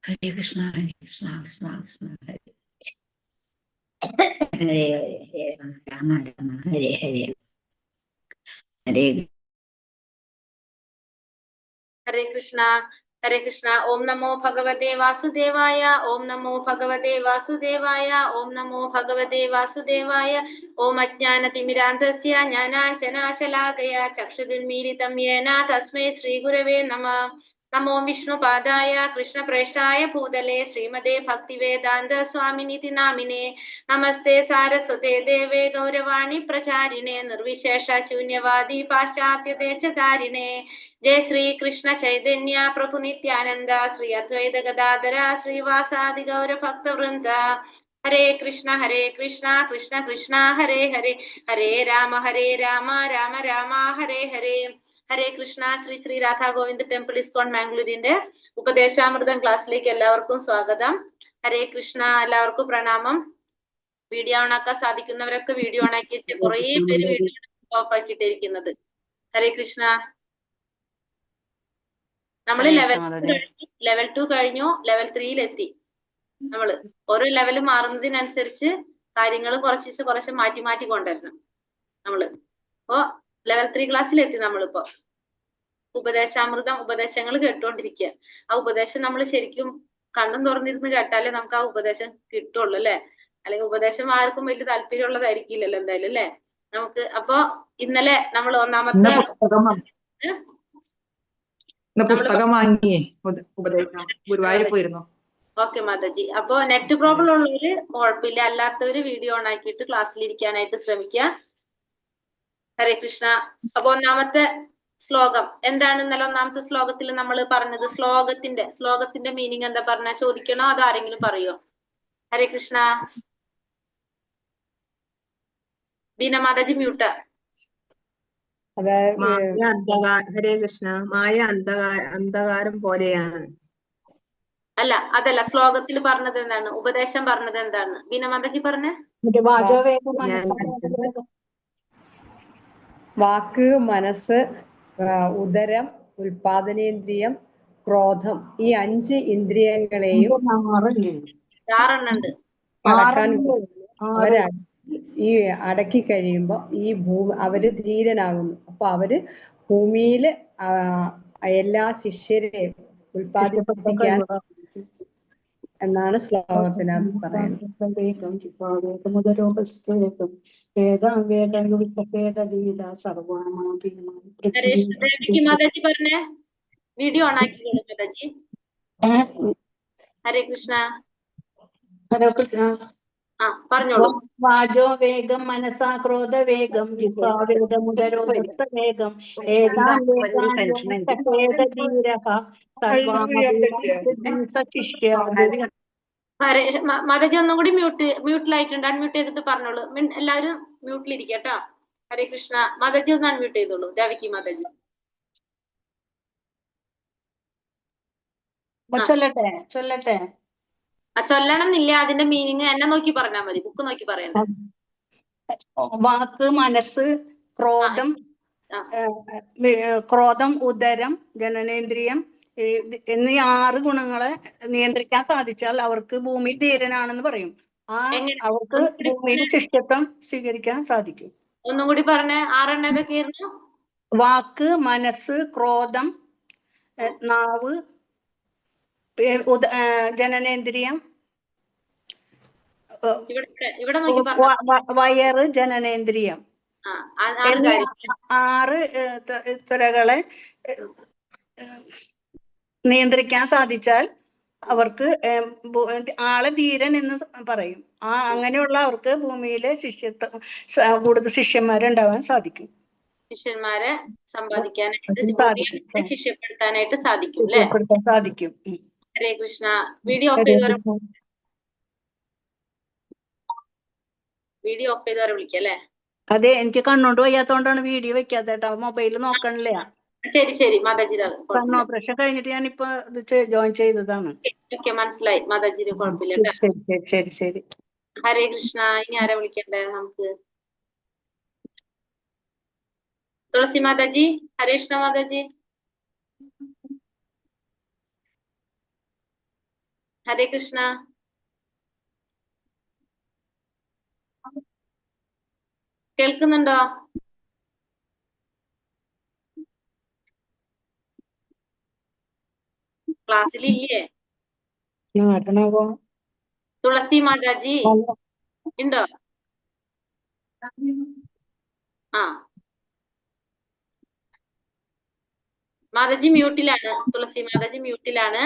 Hare Krishna, Krishna Krishna, Hare Hare, Rama Rama, Hare Hare, Hare Hare Krishna, Hare Krishna. Om Namo Bhagavate Vasudevaya. Om Namo Bhagavate Vasudevaya. Om Namo Bhagavate Vasudevaya. Om Ajnana Timirandasya Jnananjana Shalakaya Chakshudunmilitam Yena Tasmai Shri Gurave Namah. Namo Vishnu Padaya Krishna Preshtaya Bhutale Srimade Bhaktivedanta Swaminiti Namine. Namaste Saraswate Deve Gauravani Pracharine Nirvishesha Shunyavadi Paschatya Deshadarine. जय श्री कृष्ण चैतन्य प्रभु नित्यानंद श्री अद्वैत गदाधर श्रीवासादि गौर भक्त वृंद हरे कृष्ण कृष्ण कृष्ण हरे हरे हरे राम राम राम हरे हरे ഹരേ Krishna. Shri Shri Radha Govind temple ISKCON മാംഗ്ലൂരിന്റെ ഉപദേശാമൃതം ക്ലാസ്സിലേക്ക് എല്ലാവർക്കും സ്വാഗതം. ഹരേ കൃഷ്ണ. എല്ലാവർക്കും പ്രണാമം. Video ഓണാക്കാൻ സാധിക്കുന്നവരൊക്കെ video ഓണാക്കി കുറേ പേര് വീഡിയോ ഓഫ് ആക്കിയിട്ടിരിക്കുന്നത്. ഹരേ കൃഷ്ണ. നമ്മള് ലെവൽ 2 കഴിഞ്ഞു, ലെവൽ 3 നമ്മള് ഓരോ ലെവല് മാറുന്നതിനനുസരിച്ച് കാര്യങ്ങൾ കുറച്ച് മാറ്റി മാറ്റി കൊണ്ടുവരണം നമ്മള്. അപ്പോ ലെവൽ 3 ക്ലാസ്സിലെത്തി നമ്മളിപ്പോ. ഉപദേശാമൃതം ഉപദേശങ്ങൾ കേട്ടുകൊണ്ടിരിക്കുക. ആ ഉപദേശം നമ്മൾ ശരിക്കും കണ്ണും തുറന്നിരുന്ന് കേട്ടാലേ നമുക്ക് ആ ഉപദേശം കിട്ടുള്ളൂ അല്ലെ. അല്ലെങ്കിൽ ഉപദേശം ആർക്കും വലിയ താല്പര്യമുള്ളതായിരിക്കില്ലല്ലോ എന്തായാലും അല്ലെ നമുക്ക്. അപ്പൊ ഇന്നലെ നമ്മൾ ഒന്നാമത്തെ പുസ്തകം വാങ്ങി ഉപദേശം ഗുരുവായൂർ പോയിരുന്നു. ഓക്കെ മാതാജി. അപ്പൊ നെറ്റ് പ്രോബ്ലം ഉള്ളവര് കുഴപ്പമില്ല, അല്ലാത്തവര് വീഡിയോ ഓൺ ആക്കിയിട്ട് ക്ലാസ്സിൽ ഇരിക്കാനായിട്ട് ശ്രമിക്കുക. ഹരേ കൃഷ്ണ. അപ്പൊ ഒന്നാമത്തെ ശ്ലോകം എന്താണ്? ഇന്നലെ ഒന്നാമത്തെ ശ്ലോകത്തിൽ നമ്മൾ പറഞ്ഞത് ശ്ലോകത്തിന്റെ മീനിങ് എന്താ പറഞ്ഞ ചോദിക്കണോ അതോ ആരെങ്കിലും പറയോ? ഹരേ കൃഷ്ണ. ബീന മാതാജി മ്യൂട്ട്. ഹരേ കൃഷ്ണ. മായ അന്ധകാരം പോലെയാണ്. അല്ല, അതല്ല. ശ്ലോകത്തിൽ പറഞ്ഞത് എന്താണ്? ഉപദേശം പറഞ്ഞത് എന്താണ്? ബീന മാതാജി പറഞ്ഞേ. വാക്ക്, മനസ്സ്, ഉദരം, ഉൽപാദനേന്ദ്രിയം, ക്രോധം, ഈ 5 ഇന്ദ്രിയങ്ങളെയും അടക്കാൻ ഈ അടക്കി കഴിയുമ്പോ ഈ അവര് ധീരനാകുന്നു. അപ്പൊ അവര് ഭൂമിയില് എല്ലാ ശിഷ്യരെയും ഉൽപാദിപ്പിക്കാൻ എന്നാണ് ശ്ലോകത്തിനകത്ത് പറയുന്നത്. വീഡിയോ ഓൺ ആക്കി മാതാജി. ഹരേ കൃഷ്ണ. ഹരേ കൃഷ്ണ. പറഞ്ഞോളൂ. വാചോ വേഗം മനസാ ക്രോധ വേഗം വേഗം മാതാജി ഒന്നും കൂടി മ്യൂട്ടിലായിട്ടുണ്ട്. അൺമ്യൂട്ട് ചെയ്തിട്ട് പറഞ്ഞോളൂ. എല്ലാവരും മ്യൂട്ടിലിരിക്കട്ടോ. ഹരേ കൃഷ്ണ. മാതാജി ഒന്ന് അൺമ്യൂട്ട് ചെയ്തോളൂ. ദേവകി മാതാജി. ചൊല്ലട്ടെ. ചൊല്ലണം എന്നില്ല. അതിന്റെ മീനിങ് എന്നെ നോക്കി പറഞ്ഞാൽ മതി, ബുക്ക് നോക്കി പറയണ്ട. വാക്ക്, മനസ്സ്, ക്രോധം, ഉദരം, ജനനേന്ദ്രിയം എന്നീ 6 ഗുണങ്ങളെ നിയന്ത്രിക്കാൻ സാധിച്ചാൽ അവർക്ക് ഭൂമി ധീരനാണെന്ന് പറയും. അവർക്ക് ഭൂമിയിൽ ശിഷ്യത്വം സ്വീകരിക്കാൻ സാധിക്കും. ഒന്നും കൂടി പറഞ്ഞേ. 6 എണ്ണം ഏതൊക്കെയായിരുന്നു? വാക്ക്, മനസ്സ്, ക്രോധം, നാവ്, ജനനേന്ദ്രിയം, വയറ്, ജനനേന്ദ്രിയം. 6 ത്വരകളെ നിയന്ത്രിക്കാൻ സാധിച്ചാൽ അവർക്ക് ആളെ ധീരൻ എന്ന് പറയും. അങ്ങനെയുള്ള അവർക്ക് ഭൂമിയിലെ കൂടുതൽ ശിഷ്യന്മാരുണ്ടാവാൻ സാധിക്കും. ശിഷ്യന്മാരെ സമ്പാദിക്കാനായിട്ട്, ശിഷ്യപ്പെടുത്താനായിട്ട് സാധിക്കും. ഹരേ കൃഷ്ണ. വീഡിയോ ഓഫ് ചെയ്തവരെ വിളിക്കല്ലേ? അതെ, എനിക്ക് കണ്ണോണ്ട് വയ്യാത്തോണ്ടാണ് വീഡിയോ വെക്കാതെ. മൊബൈല് നോക്കണില്ല. ശരി മാതാജി. ഓപ്പറേഷൻ കഴിഞ്ഞിട്ട് ഞാനിപ്പോ ജോയിൻ ചെയ്തതാണ്. മനസ്സിലായി മാതാജിന്. കുഴപ്പമില്ല. ശരി. ഹരേ കൃഷ്ണ. ഇനി ആരാ വിളിക്കണ്ടേ നമുക്ക്? തുളസി മാതാജി. ഹരേ കൃഷ്ണ. മാതാജി ഹരേ കൃഷ്ണ. കേൾക്കുന്നുണ്ടോ? ക്ലാസ്സിലില്ലേ? തുളസി മാതാജി ഉണ്ടോ? ആ മാതാജി മ്യൂട്ടിലാണ്. തുളസി മാതാജി മ്യൂട്ടിലാണ്.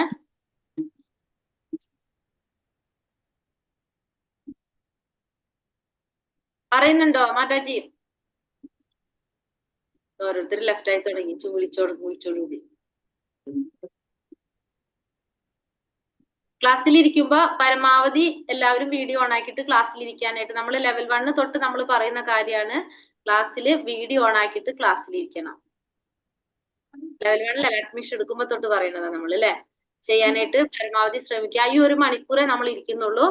പറയുന്നുണ്ടോ മാതാജി? ഓരോരുത്തർ ലെഫ്റ്റ് ആയി തുടങ്ങി. വിളിച്ചോളൂ. ക്ലാസ്സിലിരിക്കുമ്പോ പരമാവധി എല്ലാവരും വീഡിയോ ഓൺ ആക്കിയിട്ട് ക്ലാസ്സിലിരിക്കാനായിട്ട്. നമ്മൾ ലെവൽ 1 തൊട്ട് നമ്മൾ പറയുന്ന കാര്യമാണ്. ക്ലാസ്സിൽ വീഡിയോ ഓൺ ആക്കിയിട്ട് ക്ലാസ്സിലിരിക്കണം. ലെവൽ 1 അഡ്മിഷൻ എടുക്കുമ്പോ തൊട്ട് പറയുന്നതാണ് നമ്മൾ അല്ലെ. ചെയ്യാനായിട്ട് പരമാവധി ശ്രമിക്കുക. ഈ 1 മണിക്കൂറേ നമ്മൾ ഇരിക്കുന്നുള്ളൂ.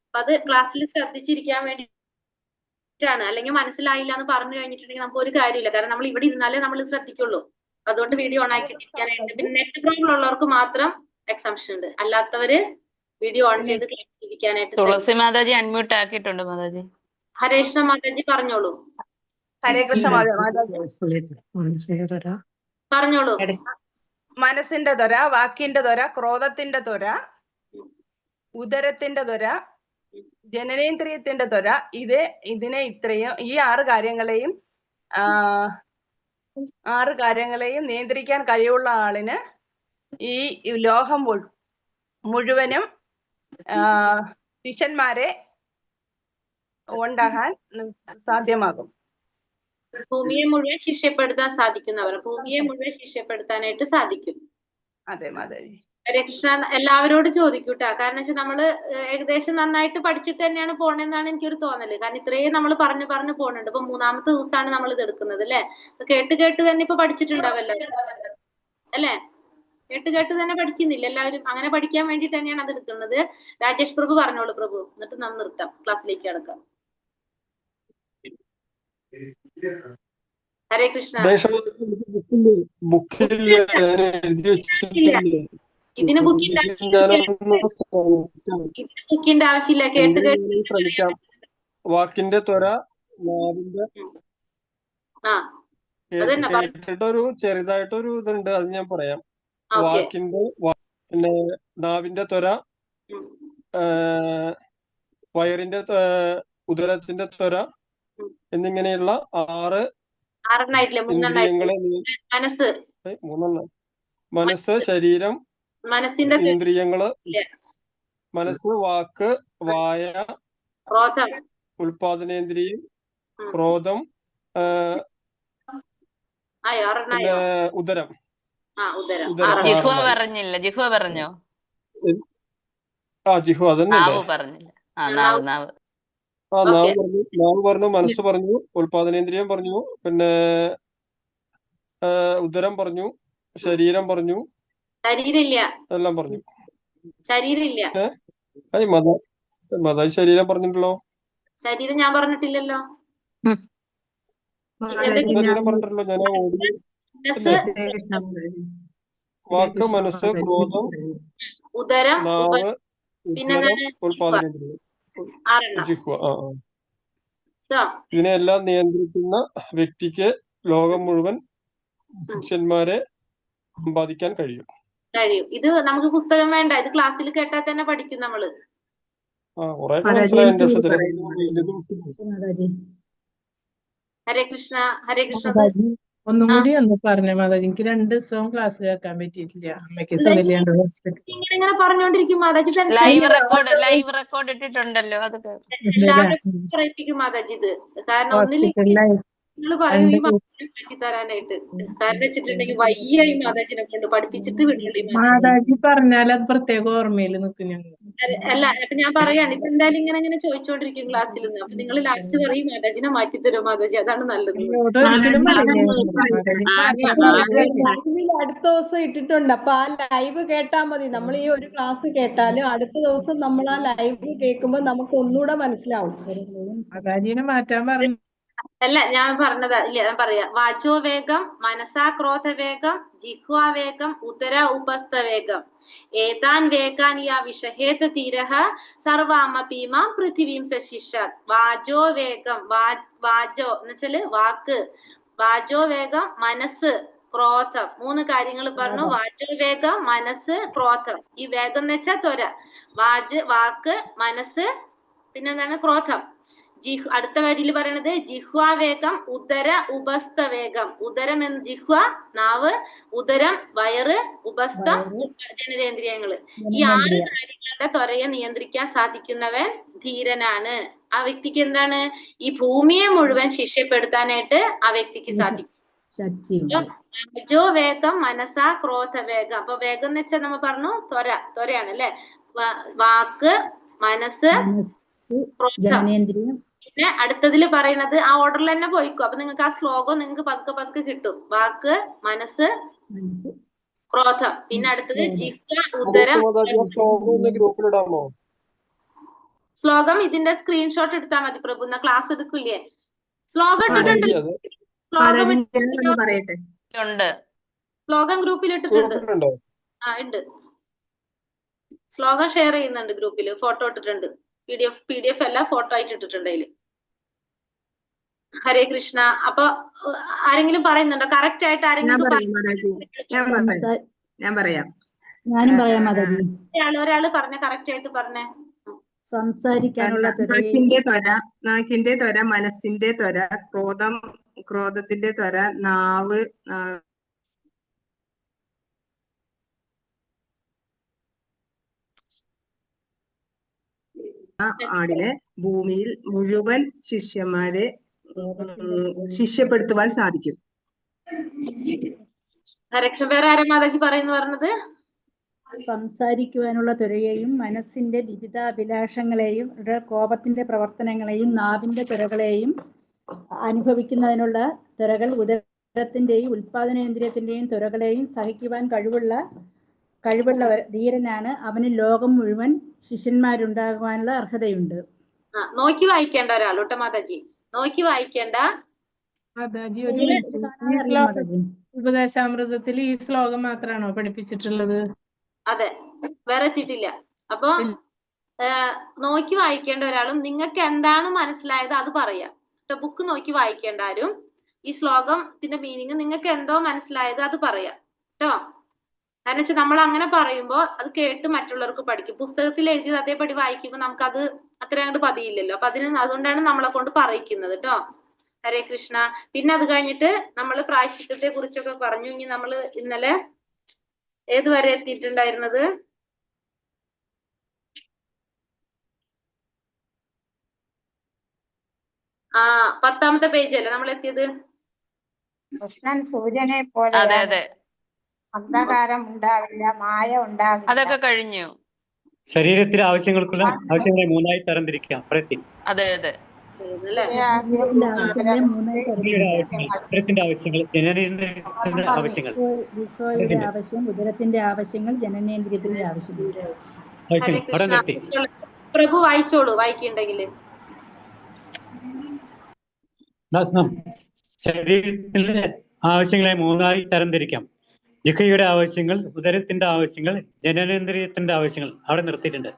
അപ്പൊ അത് ക്ലാസ്സിൽ ശ്രദ്ധിച്ചിരിക്കാൻ വേണ്ടിയിട്ടാണ്. അല്ലെങ്കിൽ മനസ്സിലായില്ല എന്ന് പറഞ്ഞു കഴിഞ്ഞിട്ടുണ്ടെങ്കിൽ നമുക്ക് ഒരു കാര്യമില്ല. കാരണം നമ്മൾ ഇവിടെ ഇരുന്നാലേ നമ്മൾ ശ്രദ്ധിക്കുള്ളൂ. അതുകൊണ്ട് വീഡിയോ ഓൺ ആക്കിയിട്ടിരിക്കാനായിട്ട്. പിന്നെ നെറ്റ് പ്രോബ്ലം ഉള്ളവർക്ക് മാത്രം എക്സംഷൻ ഉണ്ട്. അല്ലാത്തവര് വീഡിയോ ഓൺ ചെയ്ത് ക്ലാസ്സിൽ ഇരിക്കാനായിട്ട്. തുളസി മാതാജി അൺമ്യൂട്ട് ആക്കിയിട്ടുണ്ട് മാതാജി. ഹരേഷ്ണ മാതാജി പറഞ്ഞോളൂ. ഹരേ കൃഷ്ണ മാതാജി. പറഞ്ഞോളൂ. മനസ്സിന്റെ ത്വര, വാക്കിന്റെ ത്വര, ക്രോധത്തിന്റെ ത്വര, ഉദരത്തിന്റെ ത്വര, ജനനേന്ദ്രിയത്തിന്റെ ത്വര, ഇതിനെ ഇത്രയും ഈ 6 കാര്യങ്ങളെയും നിയന്ത്രിക്കാൻ കഴിവുള്ള ആളിന് ഈ ലോകം മുഴുവനും ശിഷ്യന്മാരെ ഉണ്ടാകാൻ സാധ്യമാകും. ഭൂമിയെ മുഴുവൻ ശിഷ്യപ്പെടുത്താൻ സാധിക്കുന്നവർ. ഭൂമിയെ മുഴുവൻ ശിഷ്യപ്പെടുത്താനായിട്ട് സാധിക്കും. അതെ മാതാജി. ഹരേ കൃഷ്ണ. എല്ലാവരോടും ചോദിക്കൂട്ടാ. കാരണം വെച്ചാൽ നമ്മള് ഏകദേശം നന്നായിട്ട് പഠിച്ചിട്ട് തന്നെയാണ് പോണെന്നാണ് എനിക്കൊരു തോന്നല്. കാരണം ഇത്രയും നമ്മൾ പറഞ്ഞു പോകുന്നുണ്ട്. ഇപ്പൊ 3ാമത്തെ ദിവസമാണ് നമ്മൾ ഇത് എടുക്കുന്നത് അല്ലെ. കേട്ട് തന്നെ ഇപ്പൊ പഠിച്ചിട്ടുണ്ടാവല്ലോ അല്ലെ. കേട്ട് തന്നെ പഠിക്കുന്നില്ല എല്ലാവരും. അങ്ങനെ പഠിക്കാൻ വേണ്ടിട്ട് തന്നെയാണ് അത് എടുക്കുന്നത്. രാജേഷ് പ്രഭു പറഞ്ഞോളൂ പ്രഭു. എന്നിട്ട് നാം നിർത്താം. ക്ലാസ്സിലേക്ക് കിടക്കാം. ഹരേ കൃഷ്ണ. ഇതിന് ബുക്കിന്റെ ആവശ്യമില്ല. കേട്ട് വാക്കിന്റെ ത്വര, കേട്ടിട്ടൊരു ചെറുതായിട്ടൊരു ഇതുണ്ട്. അത് ഞാൻ പറയാം. വാക്കിന്റെ പിന്നെ നാവിന്റെ ത്വര, വയറിന്റെ ഉദരത്തിന്റെ ത്വര എന്നിങ്ങനെയുള്ള 6 ഇന്ദ്രിയങ്ങളെ മനസ്സ്, ശരീരം, ഇന്ദ്രിയങ്ങള്, മനസ്സ്, വാക്ക്, വായ, ഉൽപാദനേന്ദ്രിയം, ക്രോധം, പിന്നെ ഉദരം. ജിഹ്വ പറഞ്ഞില്ല. ജിഹ്വ പറഞ്ഞോ? ജിഹ്വ അതന്നെ. പറഞ്ഞില്ല. നാവ് പറഞ്ഞു, മനസ്സ് പറഞ്ഞു, ഉൽപാദനേന്ദ്രിയം പറഞ്ഞു, പിന്നെ ഉദരം പറഞ്ഞു, ശരീരം പറഞ്ഞു, എല്ലാം പറഞ്ഞു. മാതാജി ശരീരം പറഞ്ഞിട്ടുള്ളോ? ശരീരം ഞാൻ പറഞ്ഞിട്ടില്ലല്ലോ. ശരീരം പറഞ്ഞിട്ടുള്ളൂ. ഞാൻ വാക്ക്, മനസ്സ്, ക്രോധം, ഉദരം, നാവ്, ഉദരം, ഉൽപാദനേന്ദ്രിയം, ജിഹ്വ. ഇതിനെല്ലാം നിയന്ത്രിക്കുന്ന വ്യക്തിക്ക് ലോകം മുഴുവൻ ശിഷ്യന്മാരെ സമ്പാദിക്കാൻ കഴിയും. ഇത് നമുക്ക് പുസ്തകം വേണ്ട. ഇത് ക്ലാസ്സിൽ കേട്ടാൽ തന്നെ പഠിക്കും നമ്മള്. ഹരേ കൃഷ്ണ. ഹരേ കൃഷ്ണ. ഒന്നും കൂടി ഒന്ന് പറഞ്ഞു മാതാജി. എനിക്ക് 2 ദിവസവും ക്ലാസ് കേൾക്കാൻ പറ്റിയിട്ടില്ല. അമ്മയ്ക്ക് സുഖമില്ലാണ്ട് ഇങ്ങനെ പറഞ്ഞോണ്ടിരിക്കും മാതാജി. ലൈവ് റെക്കോർഡ് ഇട്ടിട്ടുണ്ടല്ലോ. അത് പറയിപ്പിക്കും മാതാജി ഇത്. കാരണം ഒന്നില്ലെങ്കിൽ നിങ്ങൾ പറയൂ ഈ മാതാജിനെ മാറ്റി തരാനായിട്ട്. കാരണം വെച്ചിട്ടുണ്ടെങ്കിൽ വയ്യായി മാതാജിനെ കൊണ്ട് പഠിപ്പിച്ചിട്ട് വിടുള്ളൂ. മാതാജി പറഞ്ഞാൽ അത് പ്രത്യേക ഓർമ്മയിൽ നിൽക്കും ഞങ്ങൾ. അല്ല, അപ്പൊ ഞാൻ പറയാണ്, ഇപ്പൊ എന്തായാലും ഇങ്ങനെ ചോദിച്ചോണ്ടിരിക്കും ക്ലാസ്സിൽ നിന്ന്. അപ്പൊ നിങ്ങൾ ലാസ്റ്റ് പറയും മാതാജിനെ മാറ്റി തരുമോ മാതാജി, അതാണ് നല്ലത്. അടുത്ത ദിവസം ഇട്ടിട്ടുണ്ട്. അപ്പൊ ആ ലൈവ് കേട്ടാ മതി. നമ്മൾ ഈ ഒരു ക്ലാസ് കേട്ടാലും അടുത്ത ദിവസം നമ്മൾ ആ ലൈവ് കേൾക്കുമ്പോൾ നമുക്ക് ഒന്നുകൂടെ മനസ്സിലാവും. മാതാജിനെ മാറ്റാൻ പറഞ്ഞു. അല്ല ഞാൻ പറഞ്ഞതാ, ഇല്ല ഞാൻ പറയാ. വാചോ വേഗം, മനസാ ക്രോധ വേഗം, ജിഹ്വാ വേഗം, ഉദര ഉപസ്ഥ വേഗം. ഏതാൻ വേഗാൻ യാ വിഷഹേത തീരഃ സർവാമപീമാം പൃഥിവീം സശിഷ്യാത്. വാചോ വേഗം, വാചോ എന്ന് വെച്ചാല് വാക്ക്, വാചോ വേഗം, മനസ്സ്, ക്രോധം. 3 കാര്യങ്ങൾ പറഞ്ഞു. വാചോ വേഗം, മനസ്സ്, ക്രോധം. ഈ വേഗം എന്ന് വെച്ചാൽ ത്വര. വാക്ക്, മനസ്സ്, പിന്നെന്താണ് ക്രോധം. അടുത്ത വരിയിൽ പറയണത് ജിഹ്വാ വേഗം, ഉദര ഉപസ്ഥ വേഗം. ഉദരം എന്ന് ജിഹ്വ നാവ്, ഉദരം വയറ്, ഉപസ്ഥം ജനനേന്ദ്രിയങ്ങള്. ഈ 6 കാര്യങ്ങളുടെ ത്വരയെ നിയന്ത്രിക്കാൻ സാധിക്കുന്നവൻ ധീരനാണ്. ആ വ്യക്തിക്ക് എന്താണ്, ഈ ഭൂമിയെ മുഴുവൻ ശിക്ഷപ്പെടുത്താനായിട്ട് ആ വ്യക്തിക്ക് സാധിക്കും. വാചോ വേഗം, മനസാ ക്രോധ വേഗം. അപ്പൊ വേഗം എന്ന് വെച്ചാൽ നമ്മൾ പറഞ്ഞു ത്വരയാണ് അല്ലെ. വാക്ക്, മനസ്സ്, ക്രോധം. പിന്നെ അടുത്തതിൽ പറയുന്നത് ആ ഓർഡറിൽ തന്നെ പോയിക്കോ. അപ്പൊ നിങ്ങൾക്ക് ആ ശ്ലോകം നിങ്ങൾക്ക് പതുക്കെ കിട്ടും. വാക്ക്, മനസ്സ്, ക്രോധം. പിന്നെ അടുത്തത് ജിഹ്വ, ഉദരം. ഗ്രൂപ്പിലിടാമോ? ശ്ലോകം ഇതിന്റെ സ്ക്രീൻഷോട്ട് എടുത്താൽ മതി പ്രഭു. ക്ലാസ് എടുക്കില്ലേ? ശ്ലോകം ഇട്ടിട്ടുണ്ട്. ശ്ലോകം ഗ്രൂപ്പിൽ ഇട്ടിട്ടുണ്ട്. ആ ഉണ്ട്. ശ്ലോകം ഷെയർ ചെയ്യുന്നുണ്ട് ഗ്രൂപ്പിൽ. ഫോട്ടോ ഇട്ടിട്ടുണ്ട്. PDF അല്ല, ഫോട്ടോ ആയിട്ട് ഇട്ടിട്ടുണ്ട് അതില്. ഹരേ കൃഷ്ണ. അപ്പൊ ആരെങ്കിലും പറയുന്നുണ്ടോ? കറക്റ്റ് ആയിട്ട് ആരെങ്കിലും ഞാനും പറയാം മാതാജി. ഒരാള് പറഞ്ഞ കറക്റ്റ് ആയിട്ട് പറഞ്ഞേ. സംസാരിക്കാനുള്ള നാക്കിന്റെ ത്വര, മനസ്സിന്റെ ത്വര, ക്രോധത്തിന്റെ ത്വര, നാവ്, ആടിനെ ഭൂമിയിൽ മുഴുവൻ ശിഷ്യന്മാരെ ശിഷ്യപ്പെടുത്തുവാൻ സാധിക്കും. വേറെ ആരാ മാതാജി പറയുന്നു പറഞ്ഞത്? സംസാരിക്കുവാനുള്ള ത്വരയെയും മനസ്സിന്റെ വിവിധ അഭിലാഷങ്ങളെയും കോപത്തിന്റെ പ്രവർത്തനങ്ങളെയും നാവിന്റെ ത്വരകളെയും അനുഭവിക്കുന്നതിനുള്ള ത്വരകൾ, ഉദരത്തിന്റെയും ഉൽപാദനേന്ദ്രിയത്തിന്റെയും ത്വരകളെയും സഹിക്കുവാൻ കഴിവുള്ള ധീരനാണ്. അവന് ലോകം മുഴുവൻ ശിഷ്യന്മാരുണ്ടാകുവാനുള്ള അർഹതയുണ്ട്. നോക്കി വായിക്കേണ്ട ഒരാളോട്ടെ മാതാജി. നോക്കി വായിക്കേണ്ട. ഉപദേശാമൃതത്തിൽ ഈ ശ്ലോകം മാത്രമാണോ പഠിപ്പിച്ചിട്ടുള്ളത്? അതെ, വേറെ എത്തിയിട്ടില്ല. അപ്പൊ നോക്കി വായിക്കേണ്ട ഒരാളും നിങ്ങൾക്ക് എന്താണ് മനസ്സിലായത് അത് പറയാ. ബുക്ക് നോക്കി വായിക്കേണ്ട ആരും. ഈ ശ്ലോകത്തിന്റെ മീനിങ് നിങ്ങൾക്ക് എന്തോ മനസ്സിലായത് അത് പറയാ കേട്ടോ. കാരണം വെച്ചാൽ നമ്മൾ അങ്ങനെ പറയുമ്പോ അത് കേട്ട് മറ്റുള്ളവർക്ക് പഠിക്കും. പുസ്തകത്തിൽ എഴുതിയത് അതേപടി വായിക്കുമ്പോൾ നമുക്കത് അത്ര അങ്ങോട്ട് പതിയില്ലല്ലോ. അപ്പൊ അതുകൊണ്ടാണ് നമ്മളെ കൊണ്ട് പറയിക്കുന്നത് കേട്ടോ. ഹരേ കൃഷ്ണ. പിന്നെ അത് കഴിഞ്ഞിട്ട് നമ്മൾ പ്രായശ്ചിത്തത്തെ കുറിച്ചൊക്കെ പറഞ്ഞു. ഇനി നമ്മള് ഇന്നലെ ഏതുവരെ എത്തിയിട്ടുണ്ടായിരുന്നത്? ആ 10ാമത്തെ പേജ് അല്ലേ നമ്മൾ എത്തിയത്? കൃഷ്ണൻ സൂര്യനെ പോലെ അന്ധകാരം ഉണ്ടാവില്ല, മായ ഉണ്ടാവില്ല. അതൊക്കെ കഴിഞ്ഞു. ശരീരത്തിലെ ആവശ്യങ്ങളെ 3ആയി തരംതിരിക്കാം. അതെ. ഉദരത്തിന്റെ ആവശ്യങ്ങൾ, ജനനേന്ദ്രിയത്തിന്റെ ആവശ്യങ്ങൾ, ഉദരത്തിന്റെ ആവശ്യങ്ങൾ, ജനനേന്ദ്രിയത്തിന്റെ ആവശ്യങ്ങൾ. പ്രഭു വായിച്ചോളൂ വായിക്കുണ്ടെങ്കില്. ശരീരത്തിലെ ആവശ്യങ്ങളെ 3ആയി തരംതിരിക്കാം. ജിഹ്വയുടെ ആവശ്യങ്ങൾ, ഉദരത്തിന്റെ ആവശ്യങ്ങൾ, ജനനേന്ദ്രിയത്തിന്റെ ആവശ്യങ്ങൾ. അവിടെ നിർത്തിയിട്ടുണ്ട്.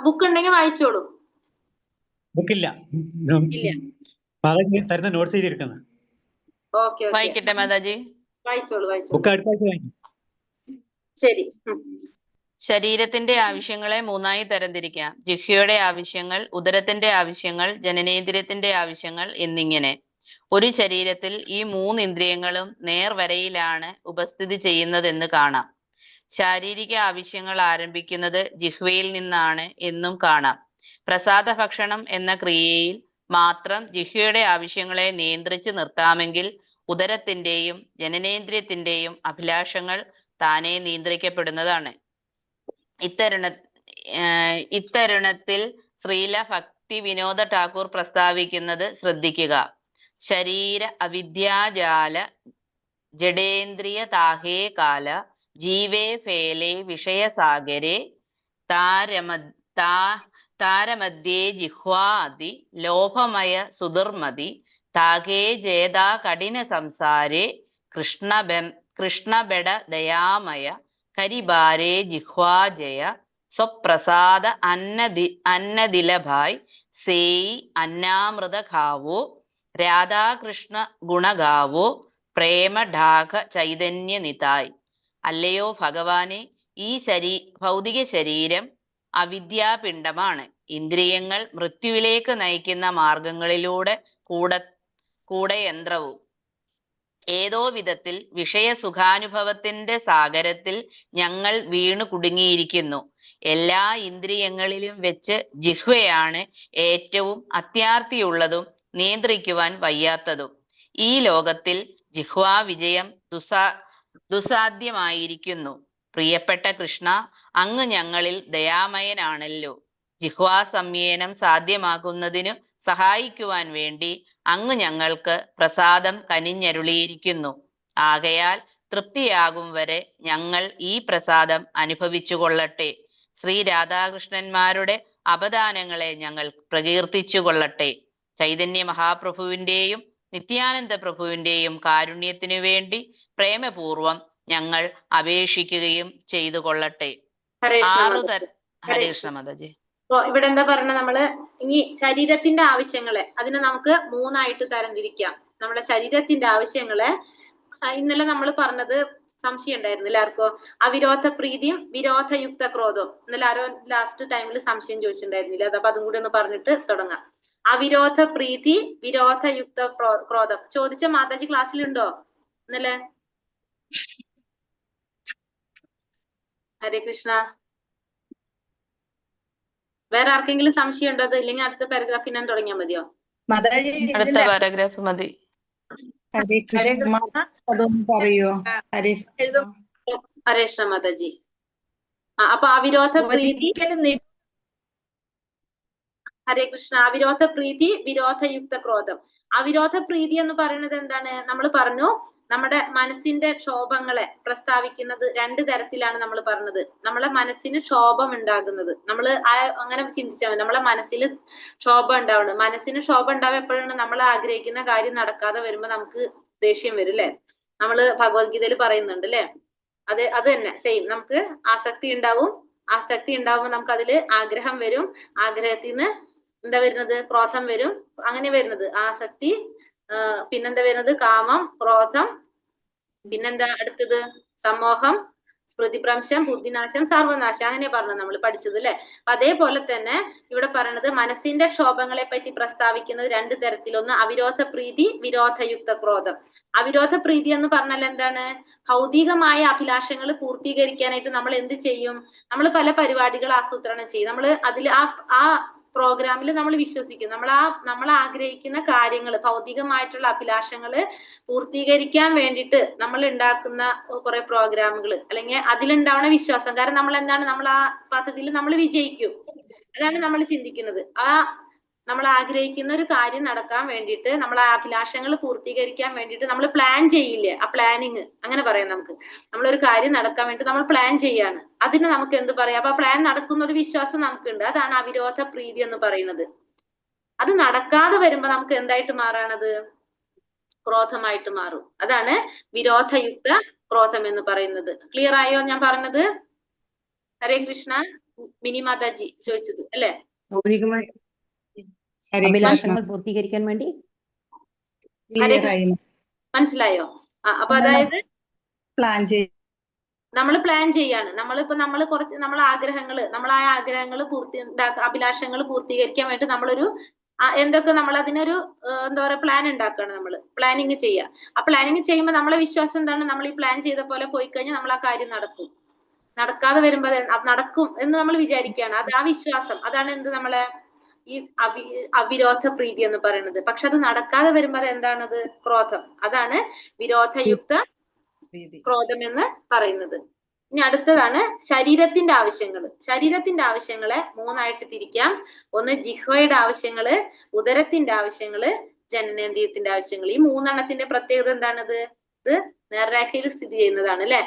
ബുക്ക് ഉണ്ടെങ്കിൽ വായിച്ചോളൂ. ബുക്കില്ല, മാതാജി തരുന്ന നോട്ട്സ് ചെയ്തിരിക്കുന്നത്. വായിക്കട്ടെ മാതാജി? വായിച്ചോളൂ. ബുക്ക് അടുത്ത ആഴ്ച വായിക്കും. ശരി. ശരീരത്തിന്റെ ആവശ്യങ്ങളെ 3ആയി തരംതിരിക്കാം. ജിഹ്വയുടെ ആവശ്യങ്ങൾ, ഉദരത്തിന്റെ ആവശ്യങ്ങൾ, ജനനേന്ദ്രിയത്തിന്റെ ആവശ്യങ്ങൾ എന്നിങ്ങനെ. ഒരു ശരീരത്തിൽ ഈ 3 ഇന്ദ്രിയങ്ങളും നേർവരയിലാണ് ഉപസ്ഥിതി ചെയ്യുന്നതെന്ന് കാണാം. ശാരീരിക ആവശ്യങ്ങൾ ആരംഭിക്കുന്നത് ജിഹ്വയിൽ നിന്നാണ് എന്നും കാണാം. പ്രസാദ ഭക്ഷണം എന്ന ക്രിയയിൽ മാത്രം ജിഹ്വയുടെ ആവശ്യങ്ങളെ നിയന്ത്രിച്ച് നിർത്താമെങ്കിൽ ഉദരത്തിന്റെയും ജനനേന്ദ്രിയത്തിന്റെയും അഭിലാഷങ്ങൾ താനെ നിയന്ത്രിക്കപ്പെടുന്നതാണ്. ഇത്തരുണത്തിൽ ശ്രീല ഭക്തി വിനോദ ഠാക്കൂർ പ്രസ്താവിക്കുന്നത് ശ്രദ്ധിക്കുക. ശരീര അവിദ്യാജാല ജഡേന്ദ്രിയ താഹേ കാല ജീവേ ഫേലെ വിഷയസാഗരെ താരമധ്യേ ജിഹ്വാതി ലോഭമയ സുദുർമതി താകേ ജേതാ കഠിന സംസാരേ കൃഷ്ണബെട ദയാമയ കരിബാരേ ജിഹ്വാജയ സ്വപ്രസാദ അന്നദിലഭായ് സേയി അന്നാമൃത ഖാവോ രാധാകൃഷ്ണ ഗുണഗാവോ പ്രേമ ഢാക ചൈതന്യ നിതായ്. അല്ലയോ ഭഗവാനെ, ഈ ഭൗതിക ശരീരം അവിദ്യാപിണ്ഡമാണ്. ഇന്ദ്രിയങ്ങൾ മൃത്യുവിലേക്ക് നയിക്കുന്ന മാർഗങ്ങളിലൂടെ കൂടെ യന്ത്രവും. ഏതോ വിധത്തിൽ വിഷയസുഖാനുഭവത്തിന്റെ സാഗരത്തിൽ ഞങ്ങൾ വീണു കുടുങ്ങിയിരിക്കുന്നു. എല്ലാ ഇന്ദ്രിയങ്ങളിലും വെച്ച് ജിഹ്വയാണ് ഏറ്റവും അത്യാർത്തിയുള്ളതും നിയന്ത്രിക്കുവാൻ വയ്യാത്തതും. ഈ ലോകത്തിൽ ജിഹ്വാ വിജയം ദുസാധ്യമായിരിക്കുന്നു. പ്രിയപ്പെട്ട കൃഷ്ണ, അങ്ങ് ഞങ്ങളിൽ ദയാമയനാണല്ലോ. ജിഹ്വാ സംയനം സാധ്യമാക്കുന്നതിനു സഹായിക്കുവാൻ വേണ്ടി അങ്ങ് ഞങ്ങൾക്ക് പ്രസാദം കനിഞ്ഞരുളിയിരിക്കുന്നു. ആകയാൽ തൃപ്തിയാകും വരെ ഞങ്ങൾ ഈ പ്രസാദം അനുഭവിച്ചു കൊള്ളട്ടെ. ശ്രീ രാധാകൃഷ്ണന്മാരുടെ അപദാനങ്ങളെ ഞങ്ങൾ പ്രകീർത്തിച്ചു കൊള്ളട്ടെ. ചൈതന്യ മഹാപ്രഭുവിന്റെയും നിത്യാനന്ദ പ്രഭുവിന്റെയും കാരുണ്യത്തിനു വേണ്ടി പ്രേമപൂർവം ഞങ്ങൾ അപേക്ഷിക്കുകയും ചെയ്തു കൊള്ളട്ടെ. ഹരേ കൃഷ്ണ മാതാജി. ഇവിടെ എന്താ പറഞ്ഞ, നമ്മള് ഇനി ശരീരത്തിന്റെ ആവശ്യങ്ങളെ അതിനെ നമുക്ക് മൂന്നായിട്ട് തരംതിരിക്കാം. നമ്മുടെ ശരീരത്തിന്റെ ആവശ്യങ്ങളെ ഇന്നലെ നമ്മൾ പറഞ്ഞത് സംശയം ഉണ്ടായിരുന്നു എല്ലാവർക്കും. അവിരോധ പ്രീതിയും വിരോധയുക്ത ക്രോധവും ഇന്നലെ ആരോ ലാസ്റ്റ് ടൈമിൽ സംശയം ചോദിച്ചിട്ടുണ്ടായിരുന്നില്ല. അതപ്പോ അതും കൂടി ഒന്ന് പറഞ്ഞിട്ട് തുടങ്ങാം. അവിരോധ പ്രീതി വിരോധയുക്ത ക്രോധം ചോദിച്ച മാതാജി ക്ലാസ്സിലുണ്ടോ ഇന്നലെ? ഹരേ കൃഷ്ണ. വേറെ ആർക്കെങ്കിലും സംശയം ഉണ്ടോ? അത് ഇല്ലെങ്കിൽ അടുത്ത പാരഗ്രാഫിൽ ഞാൻ തുടങ്ങിയാൽ മതിയോ? അടുത്ത പാരഗ്രാഫ് മതി. അതൊന്നും പറയോ? ഹരേ കൃഷ്ണ മാതാജി. അപ്പൊ അവിരോധ പ്രീതി, ഹരേ കൃഷ്ണ. അവിരോധ പ്രീതി വിരോധയുക്ത ക്രോധം. അവിരോധ പ്രീതി എന്ന് പറയുന്നത് എന്താണ്? നമ്മൾ പറഞ്ഞു, നമ്മുടെ മനസ്സിന്റെ ക്ഷോഭങ്ങളെ പ്രസ്താവിക്കുന്നത് രണ്ട് തരത്തിലാണ് നമ്മൾ പറഞ്ഞത്. നമ്മളെ മനസ്സിന് ക്ഷോഭം ഉണ്ടാകുന്നത്, നമ്മൾ അങ്ങനെ ചിന്തിച്ചാൽ മതി. നമ്മളെ മനസ്സിൽ ക്ഷോഭം ഉണ്ടാവുന്നത്, മനസ്സിന് ക്ഷോഭം ഉണ്ടാവുക എപ്പോഴാണ്? നമ്മൾ ആഗ്രഹിക്കുന്ന കാര്യം നടക്കാതെ വരുമ്പോ നമുക്ക് ദേഷ്യം വരും അല്ലെ? നമ്മള് ഭഗവത്ഗീതയിൽ പറയുന്നുണ്ട് അല്ലെ? അത് തന്നെ സെയിം. നമുക്ക് ആസക്തി ഉണ്ടാവുമ്പോ നമുക്ക് അതില് ആഗ്രഹം വരും. ആഗ്രഹത്തിൽ നിന്ന് എന്താ വരുന്നത്? ക്രോധം വരും. അങ്ങനെ വരുന്നത് ആസക്തി. പിന്നെന്താ വരുന്നത്? കാമം, ക്രോധം. പിന്നെന്താ അടുത്തത്? സമോഹം, സ്മൃതിഭ്രംശം, ബുദ്ധിനാശം, സർവനാശം. അങ്ങനെ പറഞ്ഞു നമ്മൾ പഠിച്ചത് അല്ലെ? അപ്പൊ അതേപോലെ തന്നെ ഇവിടെ പറയണത് മനസ്സിന്റെ ക്ഷോഭങ്ങളെ പറ്റി പ്രസ്താവിക്കുന്നത് രണ്ട് തരത്തിൽ. ഒന്ന് അവിരോധ പ്രീതി, വിരോധയുക്ത ക്രോധം. അവിരോധ പ്രീതി എന്ന് പറഞ്ഞാൽ എന്താണ്? ഭൗതികമായ അഭിലാഷങ്ങൾ പൂർത്തീകരിക്കാനായിട്ട് നമ്മൾ എന്ത് ചെയ്യും? നമ്മൾ പല പരിപാടികൾ ആസൂത്രണം ചെയ്യും. നമ്മൾ അതിൽ ആ പ്രോഗ്രാമിൽ നമ്മൾ വിശ്വസിക്കും. നമ്മൾ ആഗ്രഹിക്കുന്ന കാര്യങ്ങൾ, ഭൗതികമായിട്ടുള്ള അഭിലാഷങ്ങള് പൂർത്തീകരിക്കാൻ വേണ്ടിയിട്ട് നമ്മൾ ഉണ്ടാക്കുന്ന കുറെ പ്രോഗ്രാമുകൾ, അല്ലെങ്കിൽ അതിലുണ്ടാവുന്ന വിശ്വാസം. കാരണം നമ്മൾ എന്താണ്? നമ്മൾ ആ പദ്ധതിയിൽ നമ്മൾ വിജയിക്കും. അതാണ് നമ്മൾ ചിന്തിക്കുന്നത്. നമ്മൾ ആഗ്രഹിക്കുന്ന ഒരു കാര്യം നടക്കാൻ വേണ്ടിയിട്ട്, നമ്മൾ ആ അഭിലാഷങ്ങൾ പൂർത്തീകരിക്കാൻ വേണ്ടിയിട്ട് നമ്മൾ പ്ലാൻ ചെയ്യില്ലേ? ആ പ്ലാനിങ് അങ്ങനെ പറയാം നമുക്ക്. നമ്മളൊരു കാര്യം നടക്കാൻ വേണ്ടി നമ്മൾ പ്ലാൻ ചെയ്യാണ്. അതിന് നമുക്ക് എന്ത് പറയാം? അപ്പൊ പ്ലാൻ നടക്കുന്ന ഒരു വിശ്വാസം നമുക്കുണ്ട്. അതാണ് അവിരോധ പ്രീതി എന്ന് പറയുന്നത്. അത് നടക്കാതെ വരുമ്പോ നമുക്ക് എന്തായിട്ട് മാറാണത്? ക്രോധമായിട്ട് മാറും. അതാണ് വിരോധയുക്ത ക്രോധം എന്ന് പറയുന്നത്. ക്ലിയർ ആയോ ഞാൻ പറഞ്ഞത്? ഹരേ കൃഷ്ണ. മിനി മാതാജി ചോദിച്ചത് അല്ലെ? അഭിലാഷങ്ങൾ പൂർത്തീകരിക്കാൻ വേണ്ടി മനസ്സിലായോ? അപ്പൊ അതായത് നമ്മൾ പ്ലാൻ ചെയ്യാണ്. നമ്മൾ കുറച്ച് നമ്മളെ ആഗ്രഹങ്ങൾ അഭിലാഷങ്ങൾ പൂർത്തീകരിക്കാൻ വേണ്ടി നമ്മളൊരു എന്തൊക്കെ നമ്മൾ അതിനൊരു എന്താ പറയാ പ്ലാൻ ഉണ്ടാക്കുകയാണ്. നമ്മൾ പ്ലാനിങ് ചെയ്യുക. ആ പ്ലാനിങ് ചെയ്യുമ്പോൾ നമ്മളെ വിശ്വാസം എന്താണ്? നമ്മൾ ഈ പ്ലാൻ ചെയ്ത പോലെ പോയി കഴിഞ്ഞാൽ നമ്മൾ ആ കാര്യം നടക്കും. നടക്കാതെ വരുമ്പോ നടക്കും എന്ന് നമ്മൾ വിചാരിക്കുകയാണ്. അത് ആ വിശ്വാസം, അതാണ് എന്ത് നമ്മളെ ഈ അവിരോധ പ്രീതി എന്ന് പറയുന്നത്. പക്ഷെ അത് നടക്കാതെ വരുമ്പോ അത് എന്താണത്? ക്രോധം. അതാണ് വിരോധയുക്ത ക്രോധം എന്ന് പറയുന്നത്. ഇനി അടുത്തതാണ് ശരീരത്തിന്റെ ആവശ്യങ്ങൾ. ശരീരത്തിന്റെ ആവശ്യങ്ങളെ മൂന്നായിട്ട് തിരിക്കാം. ഒന്ന് ജിഹ്വയുടെ ആവശ്യങ്ങള്, ഉദരത്തിന്റെ ആവശ്യങ്ങള്, ജനനേന്ദ്രിയത്തിന്റെ ആവശ്യങ്ങൾ. ഈ മൂന്നെണ്ണത്തിന്റെ പ്രത്യേകത എന്താണത്? ഇത് നേർരേഖയിൽ സ്ഥിതി ചെയ്യുന്നതാണ് അല്ലെ?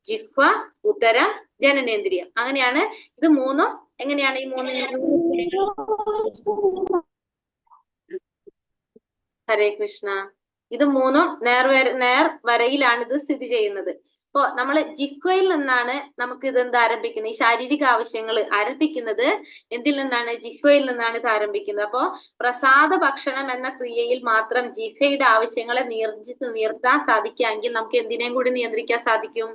ജിഹ്വ, ഉദരം, ജനനേന്ദ്രിയം. അങ്ങനെയാണ് ഇത് മൂന്നും എങ്ങനെയാണ് ഈ മൂന്ന് ഹരേ കൃഷ്ണ. ഇത് മൂന്നും നേർ വരയിലാണ് ഇത് സ്ഥിതി ചെയ്യുന്നത്. അപ്പോ നമ്മൾ ജിഹ്വയിൽ നിന്നാണ് നമുക്ക് ഇതെന്ത് ആരംഭിക്കുന്നത്, ഈ ശാരീരിക ആവശ്യങ്ങൾ ആരംഭിക്കുന്നത് എന്തിൽ നിന്നാണ്? ജിഹ്വയിൽ നിന്നാണ് ഇത് ആരംഭിക്കുന്നത്. അപ്പോ പ്രസാദ ഭക്ഷണം എന്ന ക്രിയയിൽ മാത്രം ജിഹ്വയുടെ ആവശ്യങ്ങളെ നിർത്താൻ സാധിക്കാമെങ്കിൽ നമുക്ക് എന്തിനേയും കൂടി നിയന്ത്രിക്കാൻ സാധിക്കും?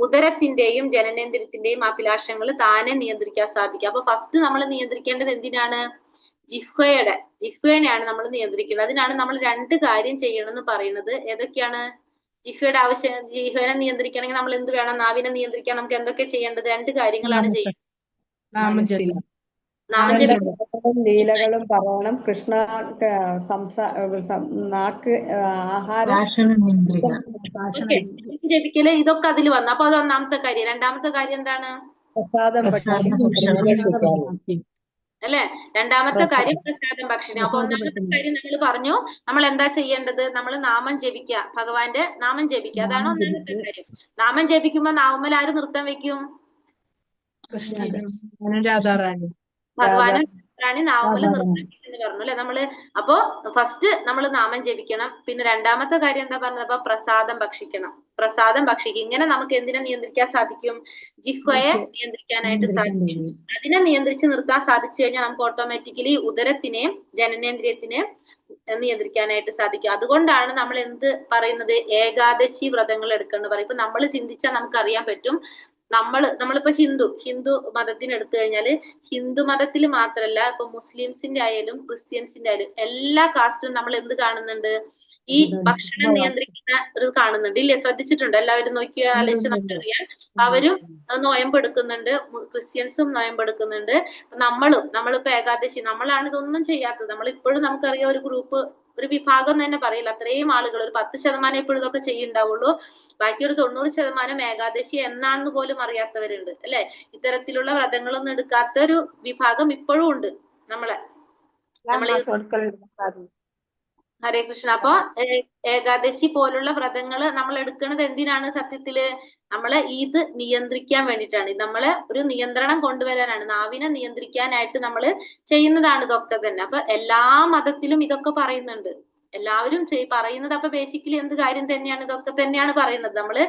ഉദരത്തിന്റെയും ജനനേന്ദ്രിയത്തിന്റെയും അഭിലാഷങ്ങൾ താനെ നിയന്ത്രിക്കാൻ സാധിക്കും. അപ്പൊ ഫസ്റ്റ് നമ്മൾ നിയന്ത്രിക്കേണ്ടത് എന്തിനാണ്? ജിഹ്വയെയാണ് നമ്മൾ നിയന്ത്രിക്കുന്നത്. അതിനാണ് നമ്മൾ 2 കാര്യം ചെയ്യണമെന്ന് പറയുന്നത്. ഏതൊക്കെയാണ്? ജിഹ്വയുടെ ആവശ്യം, ജിഹ്വനെ നിയന്ത്രിക്കണമെങ്കിൽ നമ്മൾ എന്ത് വേണം? നാവിനെ നിയന്ത്രിക്കാൻ നമുക്ക് എന്തൊക്കെ ചെയ്യേണ്ടത്? 2 കാര്യങ്ങളാണ് ചെയ്യുന്നത്. ലീലകളും പറയണം. കൃഷ്ണ നാക്ക് ആഹാരം ജപിക്കല്, ഇതൊക്കെ അതിൽ വന്നു. അപ്പൊ അത് ഒന്നാമത്തെ കാര്യം. രണ്ടാമത്തെ കാര്യം എന്താണ്? പ്രസാദം അല്ലെ? രണ്ടാമത്തെ കാര്യം പ്രസാദം ഭക്ഷണം. അപ്പൊ ഒന്നാമത്തെ കാര്യം നമ്മൾ പറഞ്ഞു, നമ്മൾ എന്താ ചെയ്യേണ്ടത്? നമ്മൾ നാമം ജപിക്കുക, ഭഗവാന്റെ നാമം ജപിക്കുക. അതാണ് ഒന്നാമത്തെ കാര്യം. നാമം ജപിക്കുമ്പോ നാവുമ്മൽ ആര് നൃത്തം വെക്കും? ഭഗവാനും റാണി നാവുമ്മൽ നൃത്തം എന്ന് പറഞ്ഞു അല്ലെ നമ്മള്. അപ്പോ ഫസ്റ്റ് നമ്മൾ നാമം ജപിക്കണം. പിന്നെ രണ്ടാമത്തെ കാര്യം എന്താ പറഞ്ഞത്? അപ്പൊ പ്രസാദം ഭക്ഷിക്കണം. പ്രസാദം ഭക്ഷിക്കും. ഇങ്ങനെ നമുക്ക് എന്തിനെ നിയന്ത്രിക്കാൻ സാധിക്കും? ജിഹ്വയെ നിയന്ത്രിക്കാനായിട്ട് സാധിക്കും. അതിനെ നിയന്ത്രിച്ച് നിർത്താൻ സാധിച്ചു കഴിഞ്ഞാൽ നമുക്ക് ഓട്ടോമാറ്റിക്കലി ഉദരത്തിനെയും ജനനേന്ദ്രിയത്തിനെയും നിയന്ത്രിക്കാനായിട്ട് സാധിക്കും. അതുകൊണ്ടാണ് നമ്മൾ എന്ത് പറയുന്നത്? ഏകാദശി വ്രതങ്ങൾ എടുക്കണം പറയും. ഇപ്പൊ നമ്മൾ ചിന്തിച്ചാൽ നമുക്ക് അറിയാൻ പറ്റും. നമ്മളിപ്പോ ഹിന്ദു മതത്തിന് എടുത്തു കഴിഞ്ഞാല് ഹിന്ദു മതത്തിൽ മാത്രല്ല, ഇപ്പൊ മുസ്ലിംസിന്റെ ആയാലും ക്രിസ്ത്യൻസിന്റെ ആയാലും എല്ലാ കാസ്റ്റിലും നമ്മൾ എന്ത് കാണുന്നുണ്ട്? ഈ ഭക്ഷണം നിയന്ത്രിക്കുന്ന ഒരു കാണുന്നുണ്ട്. ഇല്ലേ? ശ്രദ്ധിച്ചിട്ടുണ്ട്? എല്ലാവരും നോക്കിയാൽ ആലോചിച്ച് നമുക്കറിയാം. അവരും നോയമ്പെടുക്കുന്നുണ്ട്, ക്രിസ്ത്യൻസും നോയമ്പെടുക്കുന്നുണ്ട്. നമ്മളിപ്പോ ഏകാദശി, നമ്മളാണ് ഇതൊന്നും ചെയ്യാത്തത്. നമ്മളിപ്പോഴും നമുക്കറിയാം ഒരു വിഭാഗം തന്നെ പറയില്ല, അത്രയും ആളുകൾ, ഒരു 10% എപ്പോഴും ഇതൊക്കെ ചെയ്യുന്നുണ്ടാവുള്ളൂ. ബാക്കി ഒരു 90% ഏകാദശി എന്നാണെന്ന് പോലും അറിയാത്തവരുണ്ട് അല്ലെ? ഇത്തരത്തിലുള്ള വ്രതങ്ങളൊന്നും എടുക്കാത്ത ഒരു വിഭാഗം ഇപ്പോഴും ഉണ്ട് നമ്മളെ. ഹരേ കൃഷ്ണ. അപ്പൊ ഏകാദശി പോലുള്ള വ്രതങ്ങള് നമ്മൾ എടുക്കുന്നത് എന്തിനാണ്? സത്യത്തില് നമ്മളെ ഇത് നിയന്ത്രിക്കാൻ വേണ്ടിയിട്ടാണ്. നമ്മളെ ഒരു നിയന്ത്രണം കൊണ്ടുവരാനാണ്, നാവിനെ നിയന്ത്രിക്കാനായിട്ട് നമ്മൾ ചെയ്യുന്നതാണ് ഇതൊക്കെ തന്നെ. അപ്പൊ എല്ലാ മതത്തിലും ഇതൊക്കെ പറയുന്നുണ്ട്. എല്ലാവരും പറയുന്നത് അപ്പൊ ബേസിക്കലി എന്ത് കാര്യം തന്നെയാണ്? ഇതൊക്കെ തന്നെയാണ് പറയുന്നത്. നമ്മള്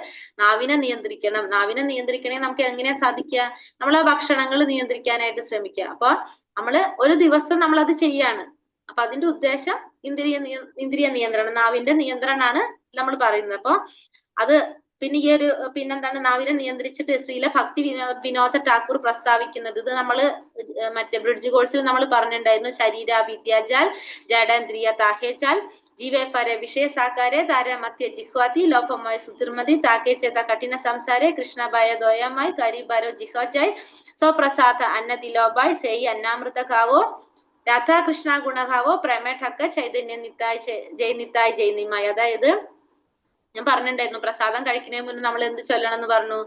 നാവിനെ നിയന്ത്രിക്കണം. നാവിനെ നിയന്ത്രിക്കണമെങ്കിൽ നമുക്ക് എങ്ങനെയാ സാധിക്കുക? നമ്മളെ ഭക്ഷണങ്ങൾ നിയന്ത്രിക്കാനായിട്ട് ശ്രമിക്കുക. അപ്പൊ നമ്മള് ഒരു ദിവസം നമ്മളത് ചെയ്യാണ്. അപ്പൊ അതിന്റെ ഉദ്ദേശം ഇന്ദ്രിയ നിയന്ത്രണം, നാവിന്റെ നിയന്ത്രണമാണ് നമ്മൾ പറയുന്നത്. അപ്പൊ അത് പിന്നെന്താണ്? നാവിനെ നിയന്ത്രിച്ചിട്ട് ശ്രീല ഭക്തി വിനോദ ഠാക്കൂർ പ്രസ്താവിക്കുന്നത്, ഇത് നമ്മള് മറ്റേ ബ്രിഡ്ജ് കോഴ്സിൽ നമ്മൾ പറഞ്ഞിട്ടുണ്ടായിരുന്നു. ശരീര വിദ്യാജാൽ ജഡേന്ദ്രിയ താഹേജാൽ ജീവേ ഫരെ വിഷയ സാകാരെ താര മധ്യ ജിഹ്വാതി ലോപമായ സുതിർമതി താകെ ചേത കഠിന സംസാരെ കൃഷ്ണബായ ദോയമായി കരിബാരോ ജിഹോജായ് സ്വപ്രസാദ അന്നദിലോബായ് സെയി അന്നാമൃത ഖാവോ രാധാകൃഷ്ണ ഗുണഭാവോ പ്രേമഠക്ക ചൈതന്യ നിത്തായ് ജയ് നിത്തായ് ജയ് നിമായി. അതായത് ഞാൻ പറഞ്ഞിട്ടുണ്ടായിരുന്നു, പ്രസാദം കഴിക്കുന്നതിന് മുന്നേ നമ്മൾ എന്ത് ചൊല്ലണം എന്ന് പറഞ്ഞു?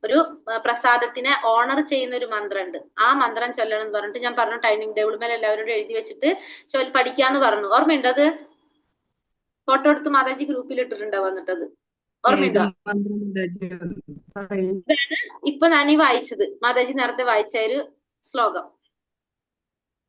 ഒരു പ്രസാദത്തിനെ ഓണർ ചെയ്യുന്ന ഒരു മന്ത്രം ഉണ്ട്. ആ മന്ത്രം ചൊല്ലണം എന്ന് പറഞ്ഞിട്ട് ഞാൻ പറഞ്ഞു. ടൈമിംഗ് ടേബിൾ മേലെ എല്ലാവരോടും എഴുതി വെച്ചിട്ട് പഠിക്കാന്ന് പറഞ്ഞു. ഓർമ്മയുണ്ടോ? അത് ഫോട്ടോ എടുത്ത് മാതാജി ഗ്രൂപ്പിൽ ഇട്ടിട്ടുണ്ടാവും. വന്നിട്ടത് ഓർമ്മയുണ്ടോ? ഇപ്പൊ ഞാനീ വായിച്ചത്, മാതാജി നേരത്തെ വായിച്ച ഒരു ശ്ലോകം,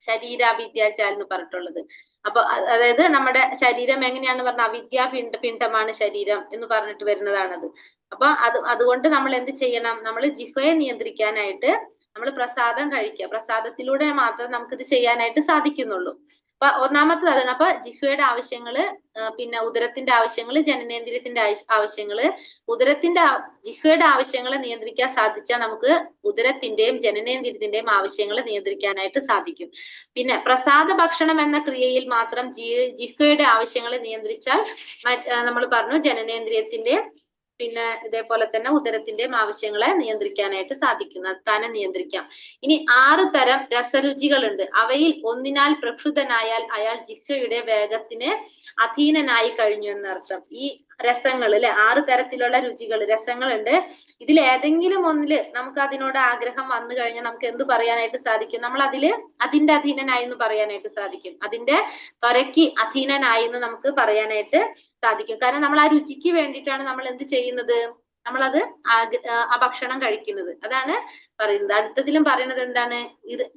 ശരീരാവിദ്യാചാൽ എന്ന് പറഞ്ഞിട്ടുള്ളത്. അപ്പൊ അതായത് നമ്മുടെ ശരീരം എങ്ങനെയാണെന്ന് പറഞ്ഞാൽ അവിദ്യാ പിണ്ഡമാണ് ശരീരം എന്ന് പറഞ്ഞിട്ട് വരുന്നതാണത്. അപ്പൊ അതുകൊണ്ട് നമ്മൾ എന്ത് ചെയ്യണം? നമ്മൾ ജിഹ്വയെ നിയന്ത്രിക്കാനായിട്ട് നമ്മൾ പ്രസാദം കഴിക്കുക. പ്രസാദത്തിലൂടെ മാത്രമേ നമുക്കിത് ചെയ്യാനായിട്ട് സാധിക്കുന്നുള്ളൂ. അപ്പൊ ഒന്നാമത്തത് അതാണ്. അപ്പൊ ജിഹ്വയുടെ ആവശ്യങ്ങള്, പിന്നെ ഉദരത്തിന്റെ ആവശ്യങ്ങള്, ജനനേന്ദ്രിയത്തിന്റെ ആവശ്യങ്ങള്. ജിഹ്വയുടെ ആവശ്യങ്ങളെ നിയന്ത്രിക്കാൻ സാധിച്ചാൽ നമുക്ക് ഉദരത്തിന്റെയും ജനനേന്ദ്രിയത്തിന്റെയും ആവശ്യങ്ങളെ നിയന്ത്രിക്കാനായിട്ട് സാധിക്കും. പിന്നെ പ്രസാദ ഭക്ഷണം എന്ന ക്രിയയിൽ മാത്രം ജിഹ്വയുടെ ആവശ്യങ്ങളെ നിയന്ത്രിച്ചാൽ നമ്മൾ പറഞ്ഞു ജനനേന്ദ്രിയത്തിന്റെ പിന്നെ ഇതേപോലെ തന്നെ ഉദരത്തിന്റെയും ആവശ്യങ്ങളെ നിയന്ത്രിക്കാനായിട്ട് സാധിക്കും. താനെ നിയന്ത്രിക്കാം. ഇനി 6 തരം രസരുചികളുണ്ട്. അവയിൽ ഒന്നിനാൽ പ്രക്ഷുബ്ധനായാൽ അയാൾ ജിഹ്വയുടെ വേഗത്തിന് അധീനനായി കഴിഞ്ഞു എന്നർത്ഥം. ഈ രസങ്ങൾ അല്ലെ, 6 തരത്തിലുള്ള രസങ്ങളുണ്ട്. ഇതിൽ ഏതെങ്കിലും ഒന്നില് നമുക്ക് അതിനോട് ആഗ്രഹം വന്നു കഴിഞ്ഞാൽ നമുക്ക് എന്ത് പറയാനായിട്ട് സാധിക്കും? നമ്മൾ അതിന്റെ അധീനനായി എന്ന് പറയാനായിട്ട് സാധിക്കും. അതിന്റെ ത്വരയ്ക്ക് അധീനനായി എന്ന് നമുക്ക് പറയാനായിട്ട് സാധിക്കും. കാരണം നമ്മൾ ആ രുചിക്ക് വേണ്ടിയിട്ടാണ് നമ്മൾ എന്ത് ചെയ്യുന്നത്? നമ്മളത് ആ ഭക്ഷണം കഴിക്കുന്നത്. അതാണ് പറയുന്നത്. അടുത്തതിലും പറയുന്നത് എന്താണ്?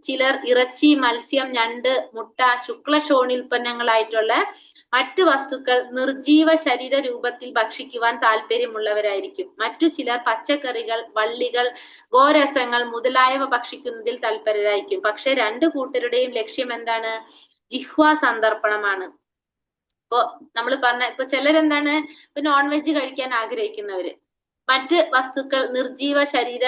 ചിലർ ഇറച്ചി, മത്സ്യം, ഞണ്ട്, മുട്ട, ശുക്ലശോണിൽപ്പന്നങ്ങളായിട്ടുള്ള മറ്റു വസ്തുക്കൾ നിർജീവ ശരീര രൂപത്തിൽ ഭക്ഷിക്കുവാൻ താല്പര്യമുള്ളവരായിരിക്കും. മറ്റു ചിലർ പച്ചക്കറികൾ, വള്ളികൾ, ഗോരസങ്ങൾ മുതലായവ ഭക്ഷിക്കുന്നതിൽ തൽപരരായിരിക്കും. പക്ഷെ രണ്ടു കൂട്ടരുടെയും ലക്ഷ്യം എന്താണ്? ജിഹ്വാ സന്ദർപ്പണമാണ്. ഇപ്പൊ നമ്മൾ പറഞ്ഞ ഇപ്പൊ ചിലരെന്താണ്, ഇപ്പൊ നോൺ വെജ് കഴിക്കാൻ ആഗ്രഹിക്കുന്നവര്, മറ്റ് വസ്തുക്കൾ നിർജീവ ശരീര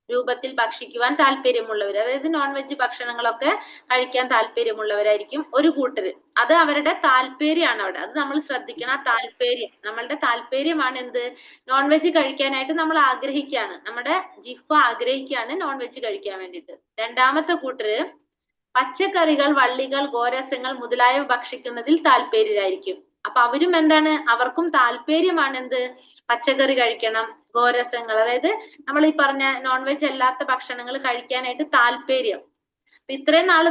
രൂപത്തിൽ ഭക്ഷിക്കുവാൻ താല്പര്യമുള്ളവർ, അതായത് നോൺ വെജ് ഭക്ഷണങ്ങളൊക്കെ കഴിക്കാൻ താല്പര്യമുള്ളവരായിരിക്കും ഒരു കൂട്ടര്. അത് അവരുടെ താല്പര്യമാണ് അവിടെ. അത് നമ്മൾ ശ്രദ്ധിക്കണം. ആ താല്പര്യം, നമ്മളുടെ താല്പര്യമാണ് എന്ത്? നോൺ വെജ് കഴിക്കാനായിട്ട് നമ്മൾ ആഗ്രഹിക്കുകയാണ്, നമ്മുടെ ജിഹ്വ ആഗ്രഹിക്കുകയാണ് നോൺ വെജ് കഴിക്കാൻ വേണ്ടിയിട്ട്. രണ്ടാമത്തെ കൂട്ടര് പച്ചക്കറികൾ, വള്ളികൾ, ഗോരസങ്ങൾ മുതലായവ ഭക്ഷിക്കുന്നതിൽ താല്പര്യരായിരിക്കും. അപ്പൊ അവരും എന്താണ്? അവർക്കും താല്പര്യമാണ് എന്ത്? പച്ചക്കറി കഴിക്കണം, ഗോരസങ്ങൾ, അതായത് നമ്മൾ ഈ പറഞ്ഞ നോൺ വെജ് അല്ലാത്ത ഭക്ഷണങ്ങൾ കഴിക്കാനായിട്ട് താല്പര്യം. അപ്പൊ ഇത്രയും നാള്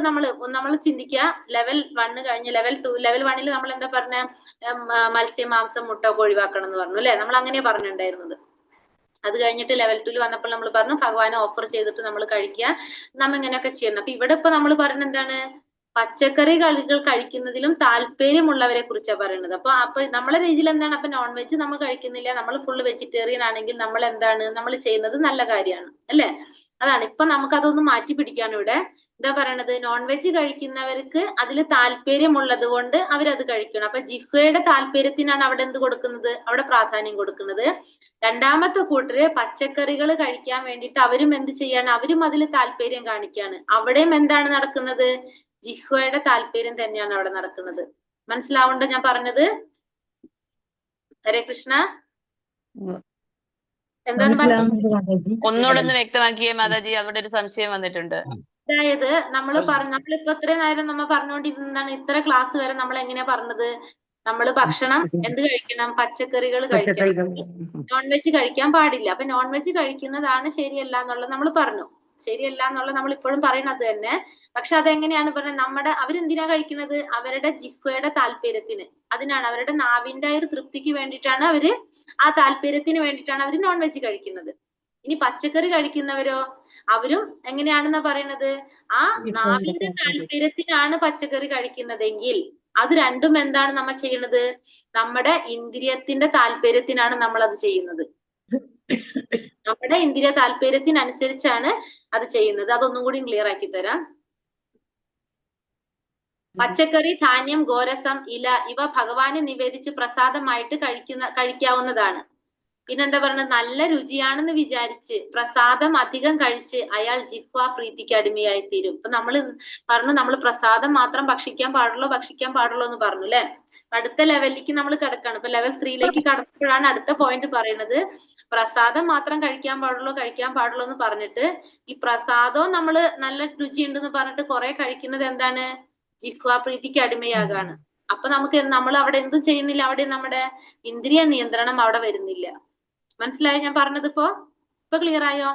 നമ്മൾ ചിന്തിക്കുക, ലെവൽ 1 കഴിഞ്ഞ് ലെവൽ 2, ലെവൽ 1 നമ്മൾ എന്താ പറഞ്ഞ? മത്സ്യം, മാംസം, മുട്ട ഒക്കെ ഒഴിവാക്കണം എന്ന് പറഞ്ഞു അല്ലെ? നമ്മൾ അങ്ങനെ പറഞ്ഞിട്ടുണ്ടായിരുന്നത്. അത് കഴിഞ്ഞിട്ട് ലെവൽ 2 വന്നപ്പോൾ നമ്മൾ പറഞ്ഞു ഭഗവാനെ ഓഫർ ചെയ്തിട്ട് നമ്മൾ കഴിക്കുക, നമ്മ ഇങ്ങനെയൊക്കെ ചെയ്യണം. അപ്പൊ ഇവിടെ ഇപ്പൊ നമ്മൾ പറയുന്നത് എന്താണ്? പച്ചക്കറി കളികൾ കഴിക്കുന്നതിലും താല്പര്യമുള്ളവരെ കുറിച്ചാണ് പറയുന്നത്. അപ്പൊ നമ്മളെ രീതിയിൽ എന്താണ്? അപ്പൊ നോൺ വെജ് നമ്മൾ കഴിക്കുന്നില്ല, നമ്മൾ ഫുള്ള് വെജിറ്റേറിയൻ ആണെങ്കിൽ നമ്മൾ എന്താണ്? നമ്മൾ ചെയ്യുന്നത് നല്ല കാര്യമാണ് അല്ലെ? അതാണ് ഇപ്പൊ നമുക്ക് അതൊന്ന് മാറ്റി പിടിക്കാണ് ഇവിടെ. എന്താ പറയണത്? നോൺ വെജ് കഴിക്കുന്നവർക്ക് അതിൽ താല്പര്യമുള്ളത് കൊണ്ട് അവരത് കഴിക്കണം. അപ്പൊ ജിഹ്വയുടെ താല്പര്യത്തിനാണ് അവിടെ എന്ത് കൊടുക്കുന്നത്? അവിടെ പ്രാധാന്യം കൊടുക്കുന്നത്. രണ്ടാമത്തെ കൂട്ടര് പച്ചക്കറികൾ കഴിക്കാൻ വേണ്ടിയിട്ട് അവരും എന്ത് ചെയ്യാണ്? അവരും അതിൽ താല്പര്യം കാണിക്കുകയാണ്. അവിടെയും എന്താണ് നടക്കുന്നത്? ജിഹ്വയുടെ താല്പര്യം തന്നെയാണ് അവിടെ നടക്കുന്നത്. മനസ്സിലാവുണ്ടോ ഞാൻ പറഞ്ഞത്? ഹരേ കൃഷ്ണ. എന്താണ് ഒന്നുകൂടെ ഒന്ന് വ്യക്തമാക്കിയേ മാതാജി, അവിടെ ഒരു സംശയം വന്നിട്ടുണ്ട്. അതായത് നമ്മളിപ്പോ ഇത്രയും നേരം നമ്മൾ പറഞ്ഞുകൊണ്ടിരുന്നതാണ്, ഇത്ര ക്ലാസ് വരെ നമ്മൾ എങ്ങനെയാ പറഞ്ഞത്? നമ്മൾ ഭക്ഷണം എന്ത് കഴിക്കണം? പച്ചക്കറികൾ കഴിക്കണം, നോൺ വെജ് കഴിക്കാൻ പാടില്ല. അപ്പൊ നോൺ വെജ് കഴിക്കുന്നതാണ് ശരിയല്ല എന്നുള്ളത് നമ്മൾ പറഞ്ഞു. ശരിയല്ല എന്നുള്ളത് നമ്മൾ ഇപ്പോഴും പറയുന്നത് തന്നെ. പക്ഷെ അതെങ്ങനെയാണ് പറഞ്ഞത്? അവരെന്തിനാ കഴിക്കുന്നത്? അവരുടെ ജിഹ്വയുടെ താല്പര്യത്തിന്, അതിനാണ്, അവരുടെ നാവിന്റെ ഒരു തൃപ്തിക്ക് വേണ്ടിയിട്ടാണ് അവര്, ആ താല്പര്യത്തിന് വേണ്ടിയിട്ടാണ് അവര് നോൺ വെജ് കഴിക്കുന്നത്. ഇനി പച്ചക്കറി കഴിക്കുന്നവരോ, അവരും എങ്ങനെയാണെന്നാ പറയണത്? ആ നാവിന്റെ താല്പര്യത്തിനാണ് പച്ചക്കറി കഴിക്കുന്നതെങ്കിൽ അത് രണ്ടും എന്താണ് നമ്മൾ ചെയ്യണത്? നമ്മുടെ ഇന്ദ്രിയത്തിന്റെ താല്പര്യത്തിനാണ് നമ്മൾ അത് ചെയ്യുന്നത്. നമ്മുടെ ഇന്ദ്രിയ താല്പര്യത്തിനനുസരിച്ചാണ് അത് ചെയ്യുന്നത്. അതൊന്നും കൂടി ക്ലിയർ ആക്കി തരാം. പച്ചക്കറി, ധാന്യം, ഗോരസം, ഇല ഇവ ഭഗവാന് നിവേദിച്ച് പ്രസാദമായിട്ട് കഴിക്കാവുന്നതാണ്. പിന്നെന്താ പറയുന്നത്? നല്ല രുചിയാണെന്ന് വിചാരിച്ച് പ്രസാദം അധികം കഴിച്ച് അയാൾ ജിഹ്വാ പ്രീതിക്ക് അടിമയായി തീരും. ഇപ്പൊ നമ്മൾ പ്രസാദം മാത്രം ഭക്ഷിക്കാൻ പാടുള്ളൂ എന്ന് പറഞ്ഞു അല്ലെ? അടുത്ത ലെവലിലേക്ക് നമ്മൾ കിടക്കാണ്. ഇപ്പൊ ലെവൽ 3ലേക്ക് കടന്നപ്പോഴാണ് അടുത്ത പോയിന്റ് പറയുന്നത്. പ്രസാദം മാത്രം കഴിക്കാൻ പാടുള്ളൂ എന്ന് പറഞ്ഞിട്ട് ഈ പ്രസാദവും നമ്മൾ നല്ല രുചി ഉണ്ടെന്ന് പറഞ്ഞിട്ട് കുറെ കഴിക്കുന്നത് എന്താണ്? ജിഹ്വാ പ്രീതിക്ക് അടിമയാകാണ്. അപ്പൊ നമ്മൾ അവിടെ എന്തും ചെയ്യുന്നില്ല, അവിടെ നമ്മുടെ ഇന്ദ്രിയ നിയന്ത്രണം അവിടെ വരുന്നില്ല. മനസ്സിലായോ ഞാൻ പറഞ്ഞത്? ഇപ്പൊ ക്ലിയർ ആയോ?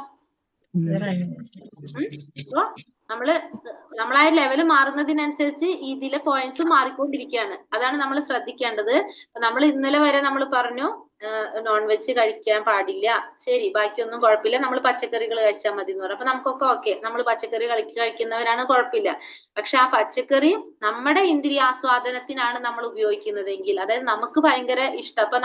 അപ്പൊ നമ്മളായ ലെവല് മാറുന്നതിനനുസരിച്ച് ഇതിലെ പോയിന്റ്സും മാറിക്കൊണ്ടിരിക്കുകയാണ്. അതാണ് നമ്മൾ ശ്രദ്ധിക്കേണ്ടത്. നമ്മൾ ഇന്നലെ വരെ നമ്മൾ പറഞ്ഞു നോൺ വെജ് കഴിക്കാൻ പാടില്ല, ശരി, ബാക്കിയൊന്നും കുഴപ്പമില്ല, നമ്മൾ പച്ചക്കറികൾ കഴിച്ചാൽ മതി എന്ന് പറഞ്ഞു. അപ്പൊ നമുക്കൊക്കെ ഓക്കെ, നമ്മൾ പച്ചക്കറി കഴിക്കുന്നവരാണ്, കുഴപ്പമില്ല. പക്ഷെ ആ പച്ചക്കറി നമ്മുടെ ഇന്ദ്രിയാസ്വാദനത്തിനാണ് നമ്മൾ ഉപയോഗിക്കുന്നതെങ്കിൽ, അതായത് നമുക്ക് ഭയങ്കര ഇഷ്ടം, അപ്പൊ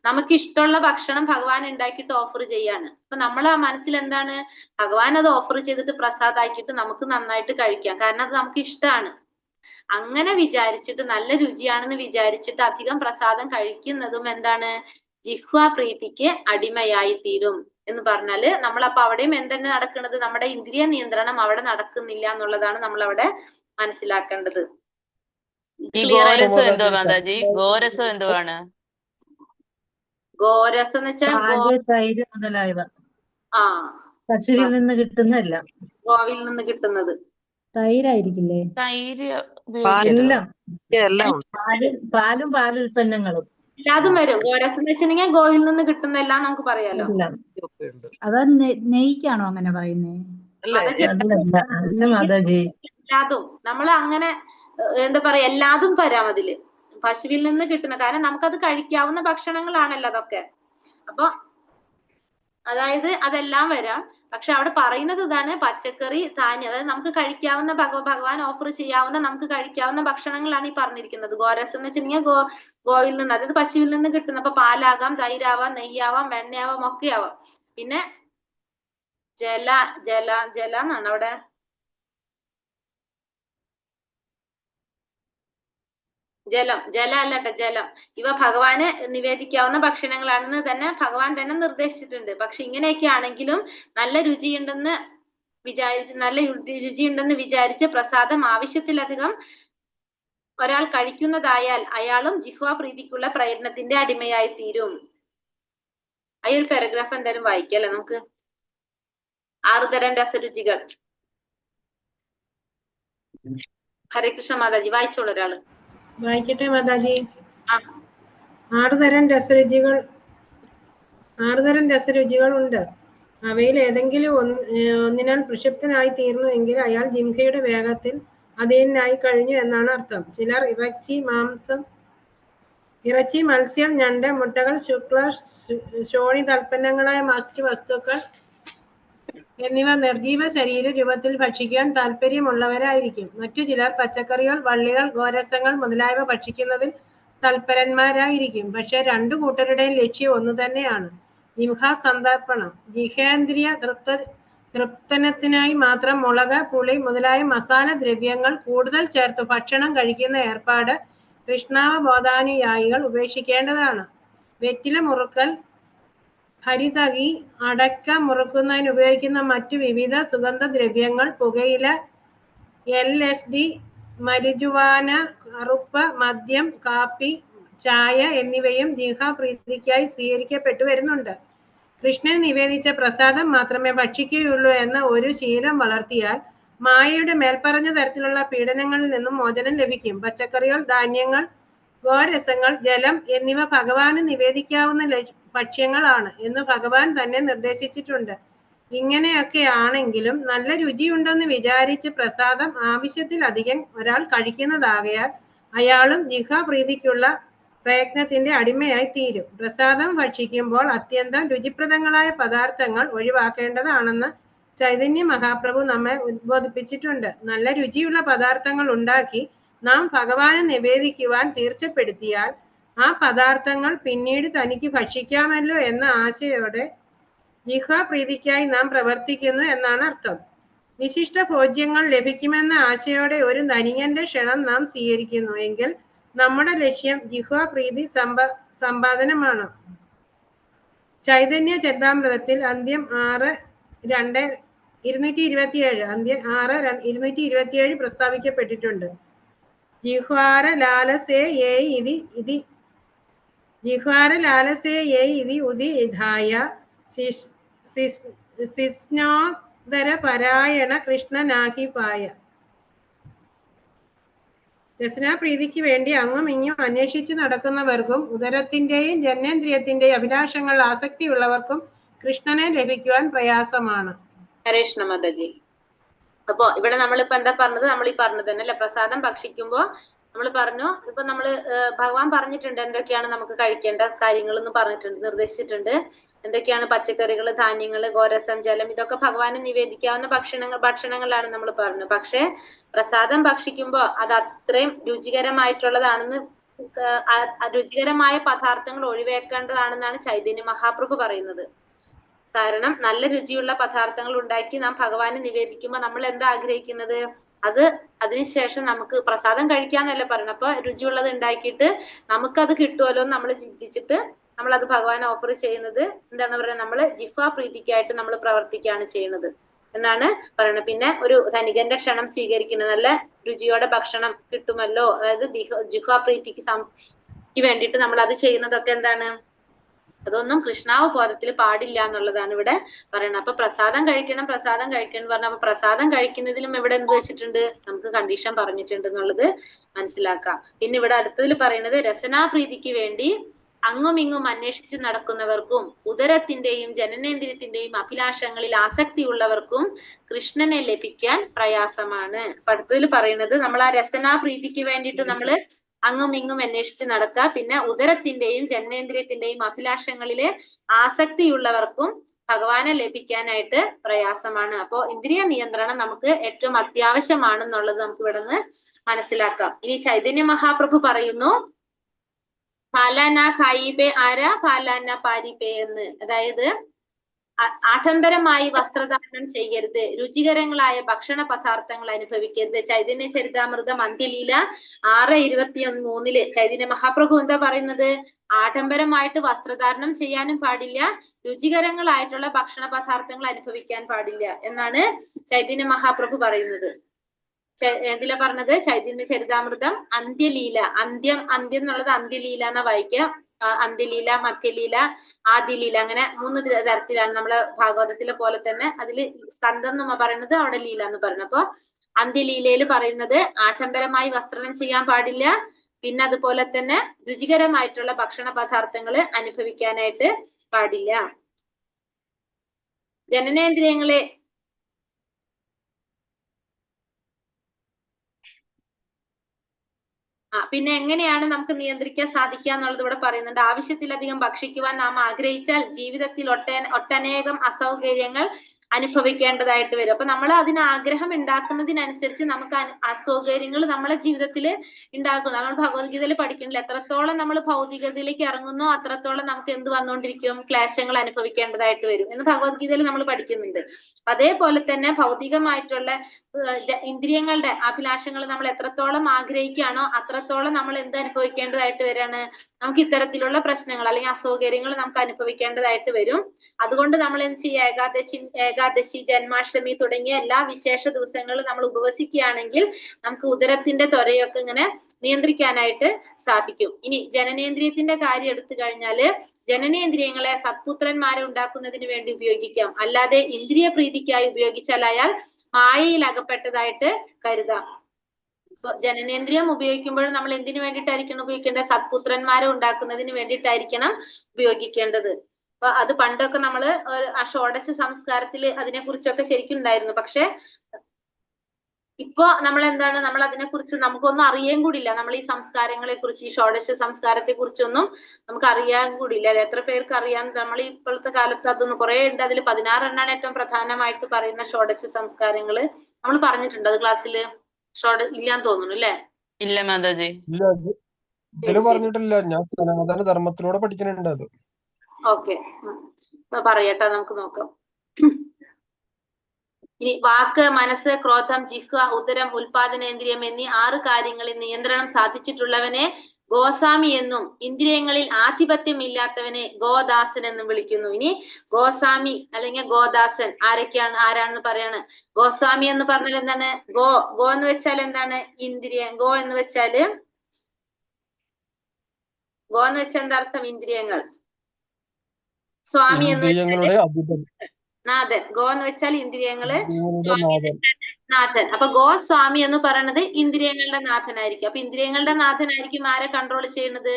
നമുക്ക് ഇഷ്ടമുള്ള ഭക്ഷണം ഭഗവാൻ ഉണ്ടാക്കിയിട്ട് ഓഫർ ചെയ്യാണ്. അപ്പൊ നമ്മളെ മനസ്സിൽ എന്താണ്? ഭഗവാൻ അത് ഓഫർ ചെയ്തിട്ട് പ്രസാദാക്കിയിട്ട് നമുക്ക് നന്നായിട്ട് കഴിക്കാം, കാരണം അത് നമുക്ക് ഇഷ്ടമാണ്. അങ്ങനെ വിചാരിച്ചിട്ട്, നല്ല രുചിയാണെന്ന് വിചാരിച്ചിട്ട് അധികം പ്രസാദം കഴിക്കുന്നതും എന്താണ്? ജിഹ്വാ പ്രീതിക്ക് അടിമയായി തീരും എന്ന് പറഞ്ഞാല് നമ്മളപ്പോ അവിടെയും എന്താണ് നടക്കുന്നത്? നമ്മുടെ ഇന്ദ്രിയ നിയന്ത്രണം അവിടെ നടക്കുന്നില്ല എന്നുള്ളതാണ് നമ്മൾ അവിടെ മനസ്സിലാക്കേണ്ടത്. ഈ ഗോരസം എന്തുവാ മാതാജി? ഗോരസം എന്തുവാണ്? ഗോരസം എന്ന് വെച്ചാൽ തൈര് മുതലായവ പശുവിൽ നിന്ന് കിട്ടുന്നതല്ല, ഗോവിൽ നിന്ന് കിട്ടുന്നത്. തൈരായിരിക്കില്ലേ? തൈര് പാലും പാലുൽപ്പന്നങ്ങളും എല്ലാതും വരും. ഗോരസം എന്ന് വെച്ചിട്ടുണ്ടെങ്കിൽ ഗോവിൽ നിന്ന് കിട്ടുന്നെല്ലാം നമുക്ക് പറയാലോ. അതാ നെയ്ക്കാണോ അങ്ങനെ പറയുന്നത്? മാതാജി, എല്ലാതും നമ്മൾ അങ്ങനെ എന്താ പറയാ, എല്ലാതും വരാം അതില്. പശുവിൽ നിന്ന് കിട്ടുന്ന, കാരണം നമുക്കത് കഴിക്കാവുന്ന ഭക്ഷണങ്ങളാണല്ലോ അതൊക്കെ. അപ്പൊ അതായത് അതെല്ലാം വരാം. പക്ഷെ അവിടെ പറയുന്നത് ഇതാണ്, പച്ചക്കറി, ധാന്യം, അതായത് നമുക്ക് കഴിക്കാവുന്ന ഭഗവാൻ ഓഫർ ചെയ്യാവുന്ന നമുക്ക് കഴിക്കാവുന്ന ഭക്ഷണങ്ങളാണ് ഈ പറഞ്ഞിരിക്കുന്നത്. ഗോരസം എന്ന് വെച്ചിട്ടുണ്ടെങ്കിൽ ഗോവിൽ നിന്ന്, അതായത് പശുവിൽ നിന്ന് കിട്ടുന്ന, അപ്പൊ പാലാകാം, തൈരാവാം, നെയ്യാവാം, വെണ്ണയാവാം, ഒക്കെ ആവാം. പിന്നെ ജല എന്നാണ് അവിടെ, ജലം അല്ലട്ടെ, ജലം. ഇവ ഭഗവാന് നിവേദിക്കാവുന്ന ഭക്ഷണങ്ങളാണെന്ന് തന്നെ ഭഗവാൻ തന്നെ നിർദ്ദേശിച്ചിട്ടുണ്ട്. പക്ഷെ ഇങ്ങനെയൊക്കെ ആണെങ്കിലും നല്ല രുചിയുണ്ടെന്ന് വിചാരിച്ച് പ്രസാദം ആവശ്യത്തിലധികം ഒരാൾ കഴിക്കുന്നതായാൽ അയാളും ജിഹ്വാ പ്രീതിക്കുള്ള പ്രയത്നത്തിന്റെ അടിമയായി തീരും. ഈ ഒരു പാരഗ്രാഫ് എന്തായാലും വായിക്കല്ലേ നമുക്ക്. 6 തരം രസരുചികൾ. ഹരേ കൃഷ്ണ മാതാജി, വായിച്ചോളൂ ഒരാള്. വായിക്കട്ടെ മാതാജി. 6 തരം രസരുചികൾ ഉണ്ട്. അവയിൽ ഏതെങ്കിലും ഒന്നിനാൽ പ്രക്ഷുബ്ധനായി തീർന്നുവെങ്കിൽ അയാൾ ജിംഹയുടെ വേഗത്തിൽ അധീനനായി കഴിഞ്ഞു എന്നാണ് അർത്ഥം. ചിലർ ഇറച്ചി, മത്സ്യം, ഞണ്ട്, മുട്ടകൾ, ശുക്ല ശോണിതൽപ്പന്നങ്ങളായ മറ്റ് വസ്തുക്കൾ എന്നിവ നിർജീവ ശരീര രൂപത്തിൽ ഭക്ഷിക്കാൻ താല്പര്യമുള്ളവരായിരിക്കും. മറ്റു ചിലർ പച്ചക്കറികൾ, വള്ളികൾ, ഗോരസങ്ങൾ മുതലായവ ഭക്ഷിക്കുന്നതിൽ തൽപരന്മാരായിരിക്കും. പക്ഷെ 2 കൂട്ടരുടെയും ലക്ഷ്യം ഒന്നു തന്നെയാണ്, ജിഹ്വാസന്തർപ്പണം. ജിഹേന്ദ്രിയ തൃപ്തനത്തിനായി മാത്രം മുളക്, പുളി മുതലായ മസാല ദ്രവ്യങ്ങൾ കൂടുതൽ ചേർത്ത് ഭക്ഷണം കഴിക്കുന്ന ഏർപ്പാട് കൃഷ്ണാവബോധാനുയായികൾ ഉപേക്ഷിക്കേണ്ടതാണ്. വെറ്റില മുറുക്കൽ, ഹരിതകി, അടയ്ക്ക മുറുക്കുന്നതിന് ഉപയോഗിക്കുന്ന മറ്റു വിവിധ സുഗന്ധദ്രവ്യങ്ങൾ, പുകയില, LSD, മരിജുവാന, കറുപ്പ് മദ്യം, കാപ്പി, ചായ എന്നിവയും ജിഹ്വാപ്രീതിക്കായി സ്വീകരിക്കപ്പെട്ടു വരുന്നുണ്ട്. കൃഷ്ണന് നിവേദിച്ച പ്രസാദം മാത്രമേ ഭക്ഷിക്കുകയുള്ളൂ എന്ന ഒരു ശീലം വളർത്തിയാൽ മായയുടെ മേൽപ്പറഞ്ഞ തരത്തിലുള്ള പീഡനങ്ങളിൽ നിന്നും മോചനം ലഭിക്കും. പച്ചക്കറികൾ, ധാന്യങ്ങൾ, ഗോരസങ്ങൾ, ജലം എന്നിവ ഭഗവാന് നിവേദിക്കാവുന്ന ഭക്ഷ്യങ്ങളാണ് എന്ന് ഭഗവാൻ തന്നെ നിർദ്ദേശിച്ചിട്ടുണ്ട്. ഇങ്ങനെയൊക്കെ ആണെങ്കിലും നല്ല രുചിയുണ്ടെന്ന് വിചാരിച്ച് പ്രസാദം ആവശ്യത്തിലധികം ഒരാൾ കഴിക്കുന്നതാകയാൽ അയാളും ജിഹ്വാപ്രീതിക്കുള്ള പ്രയത്നത്തിന്റെ അടിമയായി തീരും. പ്രസാദം ഭക്ഷിക്കുമ്പോൾ അത്യന്തം രുചിപ്രദങ്ങളായ പദാർത്ഥങ്ങൾ ഒഴിവാക്കേണ്ടതാണെന്ന് ചൈതന്യ മഹാപ്രഭു നമ്മെ ഉദ്ബോധിപ്പിച്ചിട്ടുണ്ട്. നല്ല രുചിയുള്ള പദാർത്ഥങ്ങൾ ഉണ്ടാക്കി നാം ഭഗവാന് നിവേദിക്കുവാൻ തീർച്ചപ്പെടുത്തിയാൽ ആ പദാർത്ഥങ്ങൾ പിന്നീട് തനിക്ക് ഭക്ഷിക്കാമല്ലോ എന്ന ആശയോടെ ജിഹ്വാപ്രീതിക്കായി നാം പ്രവർത്തിക്കുന്നു എന്നാണ് അർത്ഥം. വിശിഷ്ട ഭോജ്യങ്ങൾ ലഭിക്കുമെന്ന ആശയോടെ ഒരു ധനികന്റെ ക്ഷണം നാം സ്വീകരിക്കുന്നു എങ്കിൽ നമ്മുടെ ലക്ഷ്യം ജിഹ്വാപ്രീതി സമ്പാദനമാണ്. ചൈതന്യ ചരിതാമൃതത്തിൽ അന്ത്യം 6:227 പ്രസ്താവിക്കപ്പെട്ടിട്ടുണ്ട്. ജിഹ്വാര ലാലസേ ഇതി ഉദിധായ ശിഷ്ണോദര പരായണ കൃഷ്ണനാഹിപായ. രസനാപ്രീതിക്ക് വേണ്ടി അങ്ങും ഇങ്ങും അന്വേഷിച്ച് നടക്കുന്നവർക്കും ഉദരത്തിന്റെയും ജനനേന്ദ്രിയത്തിന്റെയും അഭിലാഷങ്ങൾ ആസക്തിയുള്ളവർക്കും കൃഷ്ണനെ ലഭിക്കുവാൻ പ്രയാസമാണ്. ഹരേ കൃഷ്ണ മാതാജി. അപ്പൊ ഇവിടെ നമ്മളിപ്പോ എന്താ പറഞ്ഞത്, നമ്മൾ ഈ പറഞ്ഞത് തന്നെ അല്ലെ, പ്രസാദം ഭക്ഷിക്കുമ്പോ നമ്മൾ പറഞ്ഞു, ഇപ്പൊ നമ്മള് ഭഗവാൻ പറഞ്ഞിട്ടുണ്ട് എന്തൊക്കെയാണ് നമുക്ക് കഴിക്കേണ്ട കാര്യങ്ങൾ എന്ന് പറഞ്ഞിട്ടുണ്ട്, നിർദ്ദേശിച്ചിട്ടുണ്ട്. എന്തൊക്കെയാണ് പച്ചക്കറികൾ, ധാന്യങ്ങൾ, ഗോരസം, ജലം, ഇതൊക്കെ ഭഗവാന് നിവേദിക്കാവുന്ന ഭക്ഷണങ്ങളാണ് നമ്മൾ പറഞ്ഞു. പക്ഷെ പ്രസാദം ഭക്ഷിക്കുമ്പോ അത് അത്രയും രുചികരമായിട്ടുള്ളതാണെന്ന്, രുചികരമായ പദാർത്ഥങ്ങൾ ഒഴിവാക്കേണ്ടതാണെന്നാണ് ചൈതന്യ മഹാപ്രഭു പറയുന്നത്. കാരണം നല്ല രുചിയുള്ള പദാർത്ഥങ്ങൾ ഉണ്ടാക്കി നാം ഭഗവാന് നിവേദിക്കുമ്പോൾ നമ്മൾ എന്താ ആഗ്രഹിക്കുന്നത്, അതിനുശേഷം നമുക്ക് പ്രസാദം കഴിക്കാന്നല്ല പറയണം. അപ്പൊ രുചിയുള്ളത് ഉണ്ടാക്കിയിട്ട് നമുക്കത് കിട്ടുമല്ലോ എന്ന് നമ്മൾ ചിന്തിച്ചിട്ട് നമ്മൾ അത് ഭഗവാൻ ഓഫർ ചെയ്യുന്നത് എന്താണ് പറയുക, നമ്മൾ ജിഹ്വാ പ്രീതിക്കായിട്ട് നമ്മൾ പ്രവർത്തിക്കുകയാണ് ചെയ്യുന്നത് എന്നാണ് പറയുന്നത്. പിന്നെ ഒരു ധനികന്റെ ക്ഷണം സ്വീകരിക്കുന്നത്, നല്ല രുചിയോടെ ഭക്ഷണം കിട്ടുമല്ലോ, അതായത് ജിഹ്വാ പ്രീതിക്ക് വേണ്ടിയിട്ട് നമ്മൾ അത് ചെയ്യുന്നതൊക്കെ എന്താണ്, അതൊന്നും കൃഷ്ണാവബോധത്തിൽ പാടില്ല എന്നുള്ളതാണ് ഇവിടെ പറയുന്നത്. അപ്പൊ പ്രസാദം കഴിക്കണം എന്ന് പറഞ്ഞ, അപ്പൊ പ്രസാദം കഴിക്കുന്നതിലും ഇവിടെ എന്ത് വെച്ചിട്ടുണ്ട്, നമുക്ക് കണ്ടീഷൻ പറഞ്ഞിട്ടുണ്ട് എന്നുള്ളത് മനസ്സിലാക്കാം. പിന്നെ ഇവിടെ അടുത്തതിൽ പറയുന്നത് രസനാപ്രീതിക്ക് വേണ്ടി അങ്ങും ഇങ്ങും അന്വേഷിച്ച് നടക്കുന്നവർക്കും ഉദരത്തിന്റെയും ജനനേന്ദ്രിയത്തിന്റെയും അഭിലാഷങ്ങളിൽ ആസക്തിയുള്ളവർക്കും കൃഷ്ണനെ ലഭിക്കാൻ പ്രയാസമാണ്. അപ്പൊ അടുത്തതിൽ പറയുന്നത് നമ്മൾ ആ രസനാപ്രീതിക്ക് വേണ്ടിയിട്ട് നമ്മൾ അങ്ങും ഇങ്ങും അന്വേഷിച്ച് നടക്കുക. പിന്നെ ഉദരത്തിന്റെയും ജനനേന്ദ്രിയത്തിന്റെയും അഭിലാഷങ്ങളിലെ ആസക്തിയുള്ളവർക്കും ഭഗവാനെ ലഭിക്കാനായിട്ട് പ്രയാസമാണ്. അപ്പോ ഇന്ദ്രിയ നിയന്ത്രണം നമുക്ക് ഏറ്റവും അത്യാവശ്യമാണെന്നുള്ളത് നമുക്ക് ഇവിടെ നിന്ന് മനസ്സിലാക്കാം. ഇനി ചൈതന്യ മഹാപ്രഭു പറയുന്നു, പാലാന ഖായിബെ ആര പാലാന പാരിബെ എന്ന്. അതായത് ആഡംബരമായി വസ്ത്രധാരണം ചെയ്യരുത്, രുചികരങ്ങളായ ഭക്ഷണ പദാർത്ഥങ്ങൾ അനുഭവിക്കരുത്. ചൈതന്യ ചരിതാമൃതം അന്ത്യലീല 6:23 ചൈതന്യ മഹാപ്രഭു എന്താ പറയുന്നത്? ആഡംബരമായിട്ട് വസ്ത്രധാരണം ചെയ്യാനും പാടില്ല, രുചികരങ്ങളായിട്ടുള്ള ഭക്ഷണ പദാർത്ഥങ്ങൾ അനുഭവിക്കാൻ പാടില്ല എന്നാണ് ചൈതന്യ മഹാപ്രഭു പറയുന്നത്. ഇതിലാ പറഞ്ഞത് ചൈതന്യ ചരിതാമൃതം അന്ത്യലീല. അന്ത്യം എന്നുള്ളത് അന്ത്യലീല എന്ന വായിക്കുക. അന്ത്യലീല, മധ്യലീല, ആദിലീല, അങ്ങനെ 3 തരത്തിലാണ്. നമ്മളെ ഭാഗവതത്തിലെ പോലെ തന്നെ അതിൽ സ്കന്ധം എന്ന് പറയുന്നത്, അവിടെ ലീല എന്ന് പറയുന്നത്. അപ്പൊ അന്ത്യലീലയിൽ പറയുന്നത് ആഡംബരമായി വസ്ത്രം ചെയ്യാൻ പാടില്ല, പിന്നെ അതുപോലെ തന്നെ രുചികരമായിട്ടുള്ള ഭക്ഷണ പദാർത്ഥങ്ങൾ അനുഭവിക്കാനായിട്ട് പാടില്ല. ജനനേന്ദ്രിയങ്ങളെ പിന്നെ എങ്ങനെയാണ് നമുക്ക് നിയന്ത്രിക്കാൻ സാധിക്കുക എന്നുള്ളത് ഇവിടെ പറയുന്നുണ്ട്. ആവശ്യത്തിലധികം ഭക്ഷിക്കുവാൻ നാം ആഗ്രഹിച്ചാൽ ജീവിതത്തിൽ ഒട്ടനേകം അസൗകര്യങ്ങൾ അനുഭവിക്കേണ്ടതായിട്ട് വരും. അപ്പൊ നമ്മൾ അതിന് ആഗ്രഹം ഉണ്ടാക്കുന്നതിനനുസരിച്ച് നമുക്ക് അസൗകര്യങ്ങൾ നമ്മളെ ജീവിതത്തിൽ ഉണ്ടാക്കുന്നു. നമ്മൾ ഭഗവത്ഗീതയിൽ പഠിക്കുന്നില്ല, എത്രത്തോളം നമ്മൾ ഭൗതികതയിലേക്ക് ഇറങ്ങുന്നോ അത്രത്തോളം നമുക്ക് എന്ത് വന്നുകൊണ്ടിരിക്കും? ക്ലേശങ്ങൾ അനുഭവിക്കേണ്ടതായിട്ട് വരും എന്ന് ഭഗവത്ഗീതയിൽ നമ്മൾ പഠിക്കുന്നുണ്ട്. അതേപോലെ തന്നെ ഭൗതികമായിട്ടുള്ള ഇന്ദ്രിയങ്ങളുടെ അഭിലാഷങ്ങൾ നമ്മൾ എത്രത്തോളം ആഗ്രഹിക്കുകയാണോ അത്രത്തോളം നമ്മൾ എന്ത് അനുഭവിക്കേണ്ടതായിട്ട് വരാണ്? നമുക്ക് ഇത്തരത്തിലുള്ള പ്രശ്നങ്ങൾ അല്ലെങ്കിൽ അസൗകര്യങ്ങൾ നമുക്ക് അനുഭവിക്കേണ്ടതായിട്ട് വരും. അതുകൊണ്ട് നമ്മൾ എന്ത് ചെയ്യുക? ഏകാദശി, ജന്മാഷ്ടമി തുടങ്ങിയ എല്ലാ വിശേഷ ദിവസങ്ങളും നമ്മൾ ഉപവസിക്കുകയാണെങ്കിൽ നമുക്ക് ഉദരത്തിന്റെ ത്വരയൊക്കെ ഇങ്ങനെ നിയന്ത്രിക്കാനായിട്ട് സാധിക്കും. ഇനി ജനനേന്ദ്രിയത്തിന്റെ കാര്യം എടുത്തു കഴിഞ്ഞാല്, ജനനേന്ദ്രിയങ്ങളെ സത്പുത്രന്മാരെ ഉണ്ടാക്കുന്നതിന് വേണ്ടി ഉപയോഗിക്കാം, അല്ലാതെ ഇന്ദ്രിയ പ്രീതിക്കായി ഉപയോഗിച്ചാൽ അയാൾ മായയിൽ അകപ്പെട്ടതായിട്ട് കരുതാം. ജനനേന്ദ്രിയം ഉപയോഗിക്കുമ്പോൾ നമ്മൾ എന്തിനു വേണ്ടിയിട്ടായിരിക്കണം ഉപയോഗിക്കേണ്ടത്? സത്പുത്രന്മാരെ ഉണ്ടാക്കുന്നതിന് വേണ്ടിയിട്ടായിരിക്കണം ഉപയോഗിക്കേണ്ടത്. അപ്പൊ അത് പണ്ടൊക്കെ നമ്മള് ഷോഡശ സംസ്കാരത്തിൽ അതിനെ കുറിച്ചൊക്കെ ശരിക്കും ഉണ്ടായിരുന്നു. പക്ഷെ ഇപ്പൊ നമ്മൾ എന്താണ്, നമ്മൾ അതിനെക്കുറിച്ച് നമുക്കൊന്നും അറിയാൻ കൂടില്ല. നമ്മൾ ഈ സംസ്കാരങ്ങളെ കുറിച്ച്, ഈ ഷോഡശ സംസ്കാരത്തെ കുറിച്ചൊന്നും നമുക്ക് അറിയാൻ കൂടില്ല. എത്ര പേർക്ക് അറിയാൻ? നമ്മൾ ഇപ്പോഴത്തെ കാലത്ത് അതൊന്നും കുറെ ഉണ്ട്. അതിൽ 16 എണ്ണാണ് ഏറ്റവും പ്രധാനമായിട്ട് പറയുന്ന ഷോഡശ സംസ്കാരങ്ങള്. നമ്മൾ പറഞ്ഞിട്ടുണ്ട് അത് ക്ലാസ്സിൽ. ഇല്ലാന്ന് തോന്നുന്നു അല്ലേ? ഇല്ല മാതാജി, ഇല്ല പറഞ്ഞിട്ടില്ല. ഞാൻ സനാതന ധർമ്മത്തിലൂടെ പഠിക്കുന്നുണ്ട് അത്. ഓക്കെ, പറയട്ടെ, നമുക്ക് നോക്കാം. ഇനി വാക്ക്, മനസ്സ്, ക്രോധം, ജിഹ്വ, ഉദരം, ഉൽപാദനേന്ദ്രിയം എന്നീ 6 കാര്യങ്ങളിൽ നിയന്ത്രണം സാധിച്ചിട്ടുള്ളവനെ ഗോസ്വാമി എന്നും ഇന്ദ്രിയങ്ങളിൽ ആധിപത്യം ഇല്ലാത്തവനെ ഗോദാസൻ എന്നും വിളിക്കുന്നു. ഇനി ഗോസ്വാമി അല്ലെങ്കിൽ ഗോദാസൻ ആരാണെന്ന് പറയാണ്. ഗോസ്വാമി എന്ന് പറഞ്ഞാൽ എന്താണ്? ഗോ എന്ന് വെച്ചാൽ എന്താണ്? ഇന്ദ്രിയം. ഗോ എന്ന് വെച്ചാൽ എന്താ അർത്ഥം? ഇന്ദ്രിയങ്ങൾ. സ്വാമി എന്ന് വെച്ചാൽ നാഥൻ. ഗോ എന്ന് വെച്ചാൽ ഇന്ദ്രിയങ്ങള്, സ്വാമി നാഥൻ. അപ്പൊ ഗോസ്വാമി എന്ന് പറയുന്നത് ഇന്ദ്രിയങ്ങളുടെ നാഥനായിരിക്കും. അപ്പൊ ഇന്ദ്രിയങ്ങളുടെ നാഥനായിരിക്കും ആരെ കൺട്രോൾ ചെയ്യുന്നത്?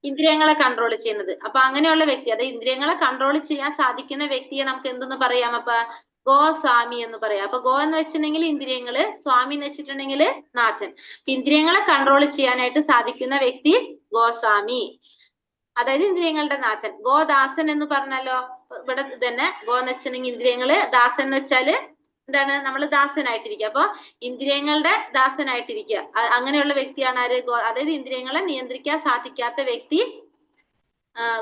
ഇന്ദ്രിയങ്ങളെ കൺട്രോൾ ചെയ്യുന്നത്. അപ്പൊ അങ്ങനെയുള്ള വ്യക്തി, അതായത് ഇന്ദ്രിയങ്ങളെ കൺട്രോൾ ചെയ്യാൻ സാധിക്കുന്ന വ്യക്തിയെ നമുക്ക് എന്തെന്ന് പറയാം? അപ്പൊ ഗോസ്വാമി എന്ന് പറയാം. അപ്പൊ ഗോ എന്ന് വെച്ചിട്ടുണ്ടെങ്കിൽ ഇന്ദ്രിയങ്ങള്, സ്വാമി എന്ന് വെച്ചിട്ടുണ്ടെങ്കിൽ നാഥൻ. ഇന്ദ്രിയങ്ങളെ കൺട്രോൾ ചെയ്യാനായിട്ട് സാധിക്കുന്ന വ്യക്തി ഗോസ്വാമി, അതായത് ഇന്ദ്രിയങ്ങളുടെ നാഥൻ. ഗോദാസൻ എന്ന് പറഞ്ഞല്ലോ, ഇവിടെ തന്നെ ഗോ എന്ന് വെച്ചിട്ടുണ്ടെങ്കിൽ ഇന്ദ്രിയങ്ങള്, ദാസൻ എന്ന് വെച്ചാല് എന്താണ്? നമ്മൾ ദാസനായിട്ടിരിക്കുക. അപ്പൊ ഇന്ദ്രിയങ്ങളുടെ ദാസനായിട്ടിരിക്കുക. അങ്ങനെയുള്ള വ്യക്തിയാണ് ആര്? അതായത് ഇന്ദ്രിയങ്ങളെ നിയന്ത്രിക്കാൻ സാധിക്കാത്ത വ്യക്തി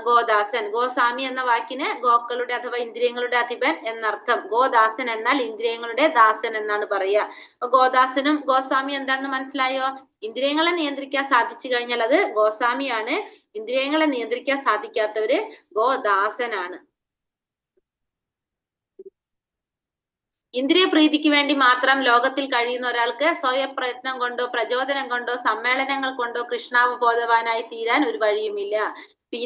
ഗോദാസൻ. ഗോസ്വാമി എന്ന വാക്കിന് ഗോക്കളുടെ അഥവാ ഇന്ദ്രിയങ്ങളുടെ അധിപൻ എന്നർത്ഥം. ഗോദാസൻ എന്നാൽ ഇന്ദ്രിയങ്ങളുടെ ദാസൻ എന്നാണ് പറയുക. അപ്പൊ ഗോദാസനും ഗോസ്വാമി എന്താണെന്ന് മനസ്സിലായോ? ഇന്ദ്രിയങ്ങളെ നിയന്ത്രിക്കാൻ സാധിച്ചു കഴിഞ്ഞാൽ അത് ഗോസ്വാമിയാണ്. ഇന്ദ്രിയങ്ങളെ നിയന്ത്രിക്കാൻ സാധിക്കാത്തവര് ഗോദാസനാണ്. ഇന്ദ്രിയ പ്രീതിക്ക് വേണ്ടി മാത്രം ലോകത്തിൽ കഴിയുന്ന ഒരാൾക്ക് സ്വയപ്രയത്നം കൊണ്ടോ പ്രചോദനം കൊണ്ടോ സമ്മേളനങ്ങൾ കൊണ്ടോ കൃഷ്ണാവബോധവാനായി തീരാൻ ഒരു വഴിയുമില്ല.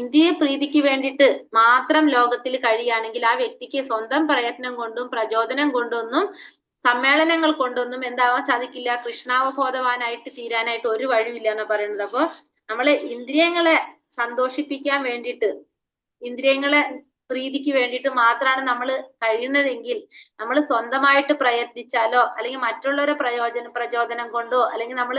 ഇന്ദ്രിയ പ്രീതിക്ക് വേണ്ടിയിട്ട് മാത്രം ലോകത്തിൽ കഴിയുകയാണെങ്കിൽ ആ വ്യക്തിക്ക് സ്വന്തം പ്രയത്നം കൊണ്ടും പ്രചോദനം കൊണ്ടൊന്നും സമ്മേളനങ്ങൾ കൊണ്ടൊന്നും എന്താവാൻ സാധിക്കില്ല? കൃഷ്ണാവബോധവാനായിട്ട് തീരാനായിട്ട് ഒരു വഴിയില്ല എന്ന് പറയുന്നത്. അപ്പൊ നമ്മള് ഇന്ദ്രിയങ്ങളെ സന്തോഷിപ്പിക്കാൻ വേണ്ടിയിട്ട്, ഇന്ദ്രിയങ്ങളെ പ്രീതിക്ക് വേണ്ടിയിട്ട് മാത്രമാണ് നമ്മൾ കഴിയുന്നതെങ്കിൽ, നമ്മൾ സ്വന്തമായിട്ട് പ്രയത്നിച്ചാലോ അല്ലെങ്കിൽ മറ്റുള്ളവരെ പ്രചോദനം കൊണ്ടോ അല്ലെങ്കിൽ നമ്മൾ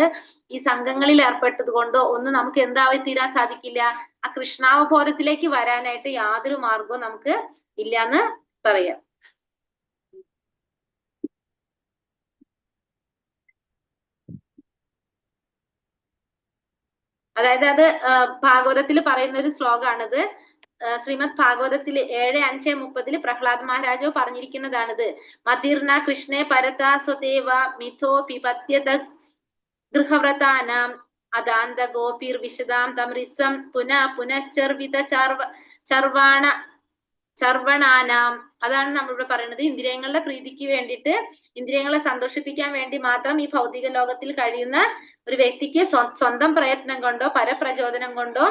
ഈ സംഘങ്ങളിൽ ഏർപ്പെട്ടത് കൊണ്ടോ ഒന്നും നമുക്ക് എന്തായി തീരാൻ സാധിക്കില്ല. ആ കൃഷ്ണാവബോധത്തിലേക്ക് വരാനായിട്ട് യാതൊരു മാർഗവും നമുക്ക് ഇല്ലാന്ന് പറയാം. അതായത് അത് ഭാഗവതത്തിൽ പറയുന്ന ഒരു ശ്ലോകാണിത്. ശ്രീമദ് ഭാഗവതത്തിൽ 7:5:30 പ്രഹ്ലാദ് മഹാരാജാവ് പറഞ്ഞിരിക്കുന്നതാണിത്. മതിർന കൃഷ്ണേ പരതാ സ്വദേവ മിഥോ പിപത്യത ഗൃഹവ്രതാനാം അദാന്ത ഗോപീർ വിശദാം തമൃസം പുനശ്ചർവിത ചർവണാനാം. അതാണ് നമ്മളിവിടെ പറയുന്നത്. ഇന്ദ്രിയങ്ങളുടെ പ്രീതിക്ക് വേണ്ടിയിട്ട്, ഇന്ദ്രിയങ്ങളെ സന്തോഷിപ്പിക്കാൻ വേണ്ടി മാത്രം ഈ ഭൗതിക ലോകത്തിൽ കഴിയുന്ന ഒരു വ്യക്തിക്ക് സ്വന്തം പ്രയത്നം കൊണ്ടോ പരപ്രചോദനം കൊണ്ടോ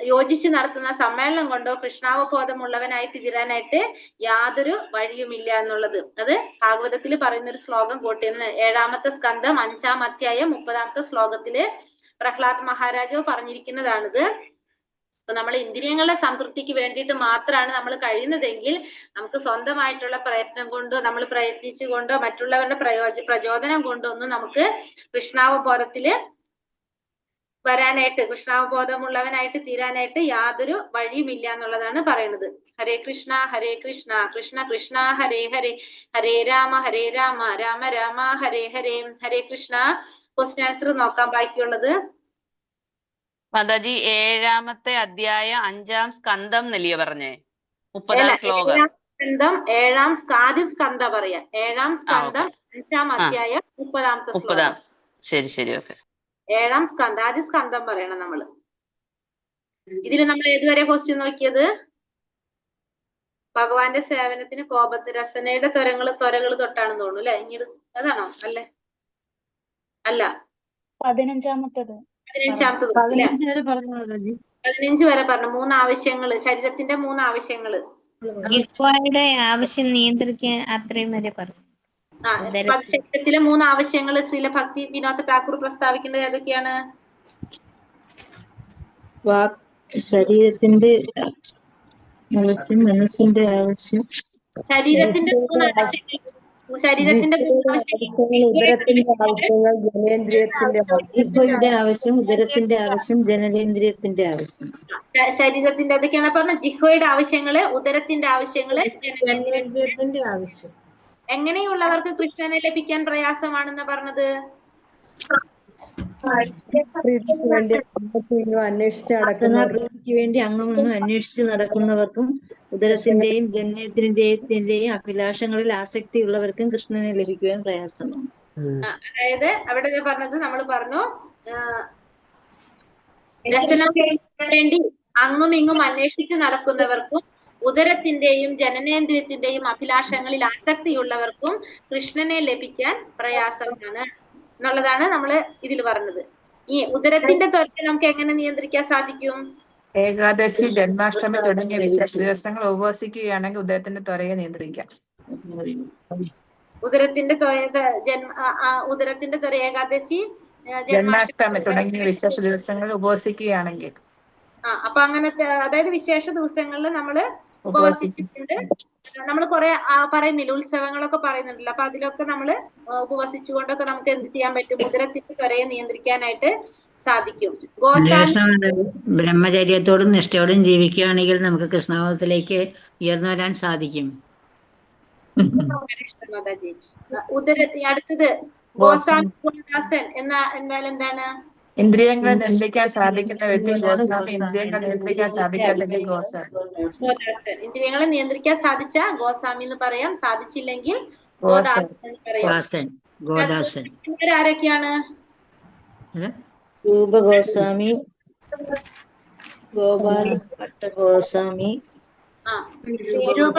യോജിച്ച് നടത്തുന്ന സമ്മേളനം കൊണ്ടോ കൃഷ്ണാവബോധമുള്ളവനായിട്ട് തീരാനായിട്ട് യാതൊരു വഴിയുമില്ല എന്നുള്ളത് അത് ഭാഗവതത്തിൽ പറയുന്ന ഒരു ശ്ലോകം കോട്ടിയാണ്. 7-ാമത്തെ സ്കന്ധം 5-ാം അധ്യായം 30-ാമത്തെ ശ്ലോകത്തില് പ്രഹ്ലാദ് മഹാരാജാവ് പറഞ്ഞിരിക്കുന്നതാണിത്. അപ്പൊ നമ്മൾ ഇന്ദ്രിയങ്ങളുടെ സംതൃപ്തിക്ക് വേണ്ടിയിട്ട് മാത്രമാണ് നമ്മൾ കഴിയുന്നതെങ്കിൽ നമുക്ക് സ്വന്തമായിട്ടുള്ള പ്രയത്നം കൊണ്ടോ നമ്മൾ പ്രയത്നിച്ചുകൊണ്ടോ മറ്റുള്ളവരുടെ പ്രചോദനം കൊണ്ടോ ഒന്നും നമുക്ക് കൃഷ്ണാവബോധത്തില് വരാനായിട്ട്, കൃഷ്ണാവബോധമുള്ളവനായിട്ട് തീരാനായിട്ട് യാതൊരു വഴിയുമില്ല എന്നുള്ളതാണ് പറയുന്നത്. ഹരേ കൃഷ്ണ കൃഷ്ണ കൃഷ്ണ ഹരേ ഹരേ, ഹരേ രാമ രാമ രാമ ഹരേ ഹരേ. ഹരേ കൃഷ്ണ. ക്വസ്റ്റ്യൻ ആൻസർ നോക്കാം ബാക്കിയുള്ളത്. മാതാജി 7-ാമത്തെ അധ്യായം 5-ാം സ്കന്ധം എന്നല്ലയോ പറഞ്ഞേ? 30-ാം ശ്ലോകം. 7-ാം ആദ്യം സ്കന്ധ പറയാ. 7-ാം സ്കന്ധം 5-ാം അധ്യായം 30-ാമത്തെ ശ്ലോകം. ശരി ശരി, ഓക്കെ. 7-ാം സ്കന്ധം, ആദ്യ സ്കന്ധം പറയണം നമ്മള്. ഇതിൽ നമ്മൾ ഏതുവരെ ക്വസ്റ്റ്യൻ നോക്കിയത്? ഭഗവാന്റെ സേവനത്തിന് രസനയുടെ ത്വരകള് തൊട്ടാണെന്ന് തോന്നുന്നു അല്ലെ? ഇനി അതാണോ? അല്ലേ? അല്ല, 15-ാമത്തേത് 15-ാമത്തത് 15 വരെ പറഞ്ഞു. 3 ആവശ്യങ്ങള്, ശരീരത്തിന്റെ 3 ആവശ്യങ്ങള്. ആവശ്യം നിയന്ത്രിക്കാൻ അത്രയും വരെ പറഞ്ഞു. ശരീരത്തിലെ 3 ആവശ്യങ്ങള് ശ്രീല ഭക്തി വിനോദ ഠാക്കൂർ പ്രസ്താവിക്കുന്നത് ഏതൊക്കെയാണ്? ശരീരത്തിന്റെ ആവശ്യം, മനസ്സിന്റെ ആവശ്യം, ശരീരത്തിന്റെ 3 ആവശ്യങ്ങൾ. ശരീരത്തിന്റെ 3 ആവശ്യങ്ങൾ: ജിഹ്വയുടെ ആവശ്യം, ഉദരത്തിന്റെ ആവശ്യം, ജനനേന്ദ്രിയത്തിന്റെ ആവശ്യം. ശരീരത്തിന്റെ ഏതൊക്കെയാണ് പറഞ്ഞ? ജിഹ്വയുടെ ആവശ്യങ്ങള്, ഉദരത്തിന്റെ ആവശ്യങ്ങള്, ജനനേന്ദ്രിയത്തിന്റെ ആവശ്യം. എങ്ങനെയുള്ളവർക്ക് കൃഷ്ണനെ ലഭിക്കാൻ പ്രയാസമാണെന്ന് പറഞ്ഞത്? പ്രീതിക്ക് വേണ്ടി അങ്ങൊന്നും അന്വേഷിച്ച് നടക്കുന്നവർക്കും ഉദരത്തിന്റെയും ജനനേന്ദ്രിയത്തിന്റെയും അഭിലാഷങ്ങളിൽ ആസക്തി ഉള്ളവർക്കും കൃഷ്ണനെ ലഭിക്കുവാൻ പ്രയാസമാണ്. അതായത് അവിടെ പറഞ്ഞത് നമ്മൾ പറഞ്ഞു, രസനത്തിന് വേണ്ടി അങ്ങും ഇങ്ങും അന്വേഷിച്ച് നടക്കുന്നവർക്കും ഉദരത്തിന്റെയും ജനനേന്ദ്രിയത്തിന്റെയും അഭിലാഷങ്ങളിൽ ആസക്തിയുള്ളവർക്കും കൃഷ്ണനെ ലഭിക്കാൻ പ്രയാസമാണ് എന്നുള്ളതാണ് നമ്മള് ഇതിൽ പറഞ്ഞത്. ഈ ഉദരത്തിന്റെ ത്വരയെ നമുക്ക് എങ്ങനെ നിയന്ത്രിക്കാൻ സാധിക്കും? ഏകാദശി, ജന്മാഷ്ടമി തുടങ്ങിയ വിശേഷ ദിവസങ്ങൾ ഉപവസിക്കുകയാണെങ്കിൽ ഉദരത്തിന്റെ ത്വരയെ നിയന്ത്രിക്കാം. ഉദരത്തിന്റെ ത്വര ഏകാദശി, ജന്മാഷ്ടമി തുടങ്ങിയ വിശേഷ ദിവസങ്ങൾ ഉപവസിക്കുകയാണെങ്കിൽ. അപ്പൊ അങ്ങനത്തെ, അതായത് വിശേഷ ദിവസങ്ങളിൽ നമ്മള് ഉപവസിച്ചിട്ടുണ്ട്. നമ്മൾ കുറെ പറയുന്നില്ല, ഉത്സവങ്ങളൊക്കെ പറയുന്നുണ്ടല്ലോ. അപ്പൊ അതിലൊക്കെ നമ്മള് ഉപവസിച്ചുകൊണ്ടൊക്കെ നമുക്ക് എന്ത് ചെയ്യാൻ പറ്റും? ഉദരത്തിന്റെ ത്വരയെ നിയന്ത്രിക്കാനായിട്ട് സാധിക്കും. ബ്രഹ്മചര്യത്തോടും നിഷ്ഠയോടും ജീവിക്കുകയാണെങ്കിൽ നമുക്ക് കൃഷ്ണാവബോധത്തിലേക്ക് ഉയർന്നു വരാൻ സാധിക്കും. മാതാജി, അടുത്തത് ഗോസ്വാമി ഗോദാസൻ എന്നാൽ എന്താണ്? ഇന്ദ്രിയങ്ങളെ നിയന്ത്രിക്കാൻ സാധിക്കുന്ന വ്യക്തി ഗോസ്വാമി, ഇന്ദ്രിയങ്ങളെ നിയന്ത്രിക്കാൻ സാധിക്കാത്ത ഗോദാസൻ. ഇന്ദ്രിയങ്ങളെ നിയന്ത്രിക്കാൻ സാധിച്ച ഗോസ്വാമി എന്ന് പറയാം, സാധിച്ചില്ലെങ്കിൽ ഗോദാസൻ എന്ന് പറയാം. ആരൊക്കെയാണ്? രൂപഗോസ്വാമി, ഗോപാല ഭട്ട ഗോസ്വാമി,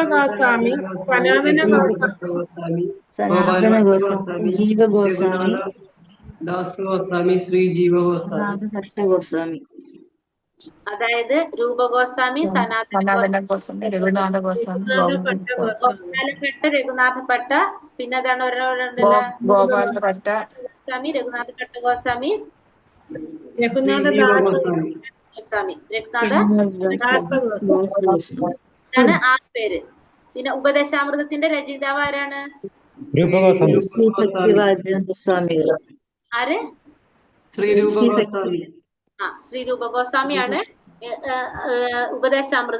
ഗോസ്വാമി, സനാതന ഗോസ്വാമി, ജീവ ഗോസ്വാമി, ദാസഗോസ്വാമി, ശ്രീ ജീവ ഗോസ്വാമി. അതായത് രൂപഗോസ്വാമി, സനാതന ഗോസ്വാമി, രഘുനാഥ ഗോസ്വാമി, രഘുനാഥ ഭട്ട, പിന്നെ അതാണ് ഗോപാല ഭട്ട ഗോസ്വാമി, രഘുനാഥ ഭട്ട ഗോസ്വാമി, രഘുനാഥ ഗോസ്വാമി, രഘുനാഥ ആണ് 6 പേര്. പിന്നെ ഉപദേശാമൃതത്തിന്റെ രചയിതാവ് ആരാണ്? ആര്? ശ്രീ രൂപ ഗോസ്വാമിയാണ് ഉപദേശാമൃത